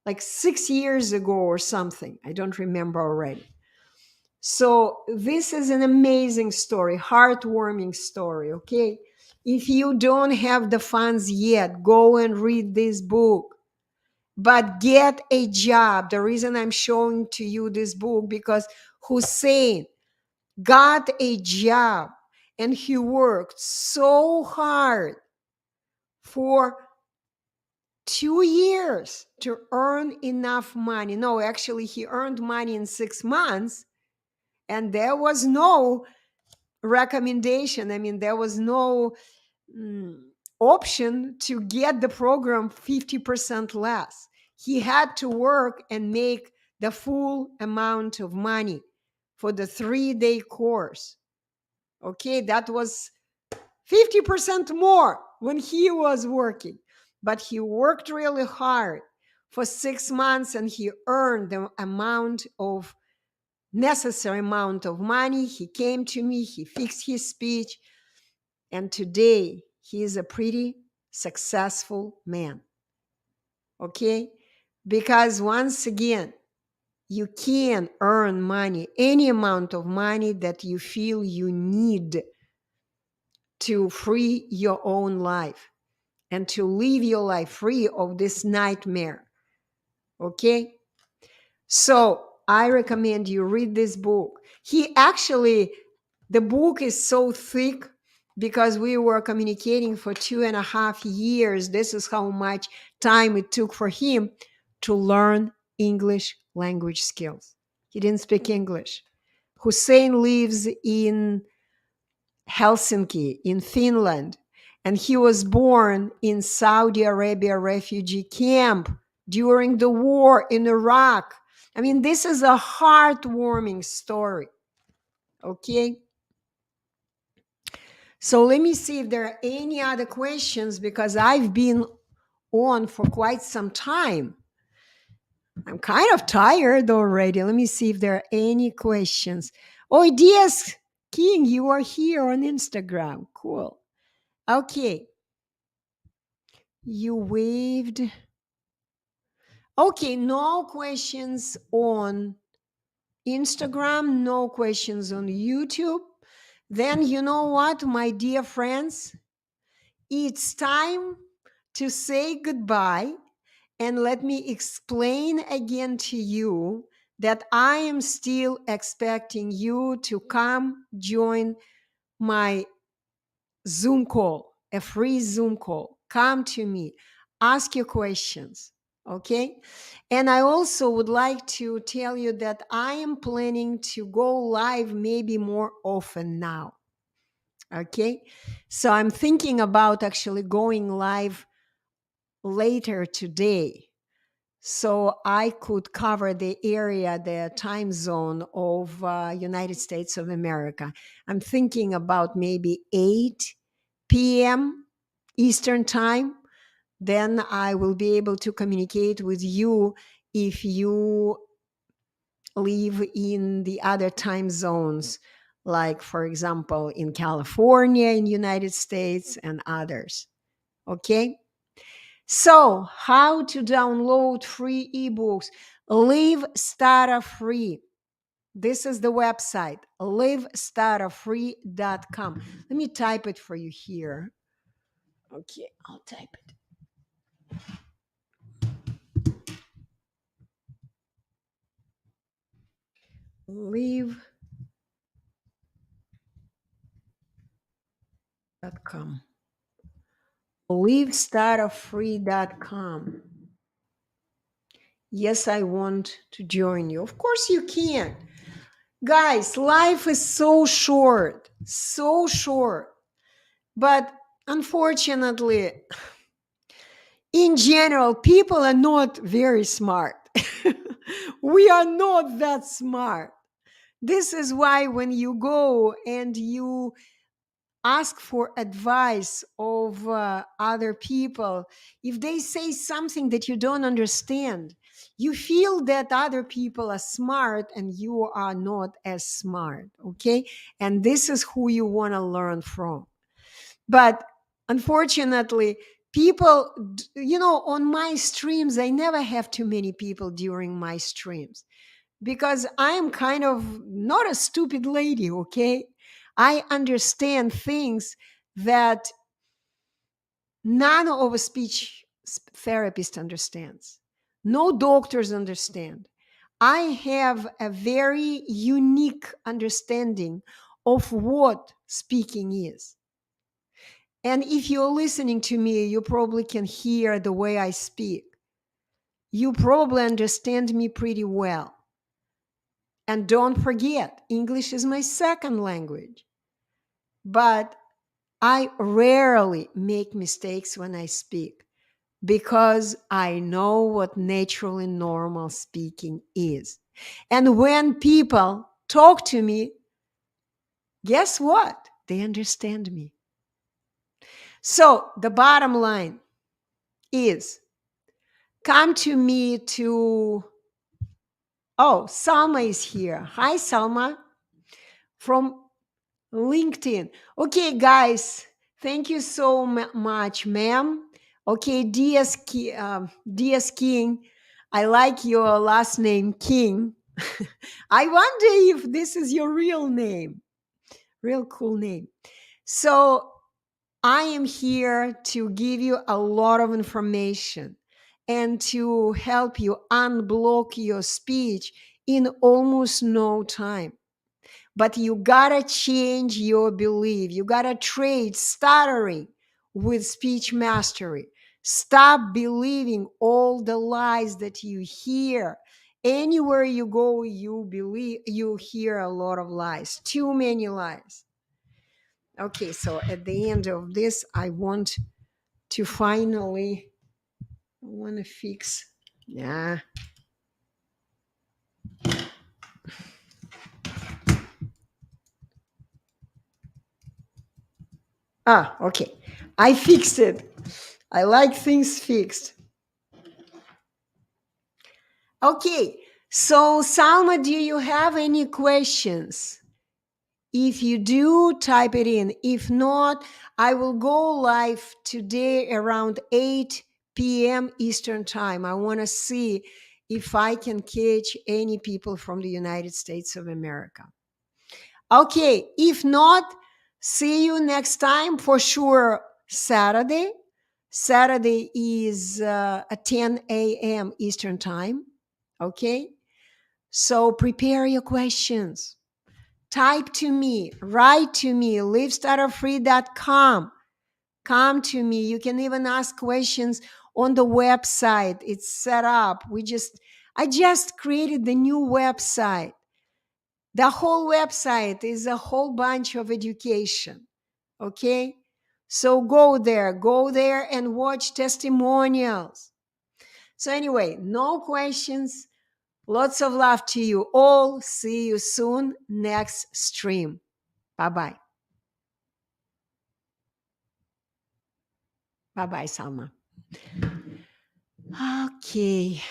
like 6 years ago or something. I don't remember already. So this is an amazing story, heartwarming story, okay? If you don't have the funds yet, go and read this book. But get a job. The reason I'm showing to you this book, because Hussein got a job and he worked so hard for 2 years to earn enough money. No, actually, he earned money in 6 months, and there was no recommendation. I mean, there was no option to get the program 50% less. He had to work and make the full amount of money for the 3-day course. Okay, that was 50% more when he was working. But he worked really hard for 6 months, and he earned the necessary amount of money. He came to me, he fixed his speech, and today he is a pretty successful man. Okay? Because once again, you can earn money, any amount of money that you feel you need to free your own life and to live your life free of this nightmare. Okay? So I recommend you read this book. The book is so thick because we were communicating for 2.5 years. This is how much time it took for him to learn English language skills. He didn't speak English. Hussein lives in Helsinki, in Finland, and he was born in Saudi Arabia refugee camp during the war in Iraq. I mean, this is a heartwarming story. Okay? So let me see if there are any other questions because I've been on for quite some time. I'm kind of tired already. Let me see if there are any questions. Oh, DS King, you are here on Instagram. Cool. Okay. You waved. Okay, no questions on Instagram, no questions on YouTube. Then you know what, my dear friends? It's time to say goodbye. And let me explain again to you that I am still expecting you to come join my Zoom call, a free Zoom call. Come to me, ask your questions, okay? And I also would like to tell you that I am planning to go live maybe more often now, okay? So I'm thinking about actually going live later today so I could cover the area, the time zone of United States of America. I'm thinking about maybe 8 p.m. Eastern time. Then I will be able to communicate with you if you live in the other time zones, like, for example, in California, in United States, and others. Okay? So, how to download free ebooks? Live Stutter-Free. This is the website, livestutterfree.com. Let me type it for you here. Okay, I'll type it. Live.com. Livestutterfree.com. Yes, I want to join you. Of course you can. Guys, life is so short, so short. But unfortunately, in general, people are not very smart. We are not that smart. This is why when you go and you ask for advice of other people, if they say something that you don't understand, you feel that other people are smart and you are not as smart, okay? And this is who you want to learn from. But unfortunately, people, on my streams, I never have too many people during my streams because I'm kind of not a stupid lady, okay? I understand things that none of a speech therapist understands. No doctors understand. I have a very unique understanding of what speaking is. And if you're listening to me, you probably can hear the way I speak. You probably understand me pretty well. And don't forget, English is my second language. But I rarely make mistakes when I speak because I know what natural and normal speaking is. And when people talk to me, guess what? They understand me. So the bottom line is come to me to, oh, Salma is here. Hi, Salma from LinkedIn. Okay, guys, thank you so much, ma'am. Okay, DS King, I like your last name, King. I wonder if this is your real name. Real cool name. So I am here to give you a lot of information and to help you unblock your speech in almost no time. But you gotta change your belief. You gotta trade stuttering with speech mastery. Stop believing all the lies that you hear. Anywhere you go, you hear a lot of lies, too many lies. Okay, so at the end of this, I want to finally, I want to fix, yeah. Ah, okay. I fixed it. I like things fixed. Okay, so Salma, do you have any questions? If you do, type it in. If not, I will go live today around 8 p.m. Eastern Time. I want to see if I can catch any people from the United States of America. Okay, if not, see you next time for sure Saturday. Saturday is at 10 a.m. Eastern Time. Okay, so prepare your questions. Type to me, write to me, livestutterfree.com. Come to me. You can even ask questions on the website. It's set up. I just created the new website. The whole website is a whole bunch of education. Okay? So go there and watch testimonials. So, anyway, no questions. Lots of love to you all. See you soon next stream. Bye bye. Bye bye, Salma. Okay.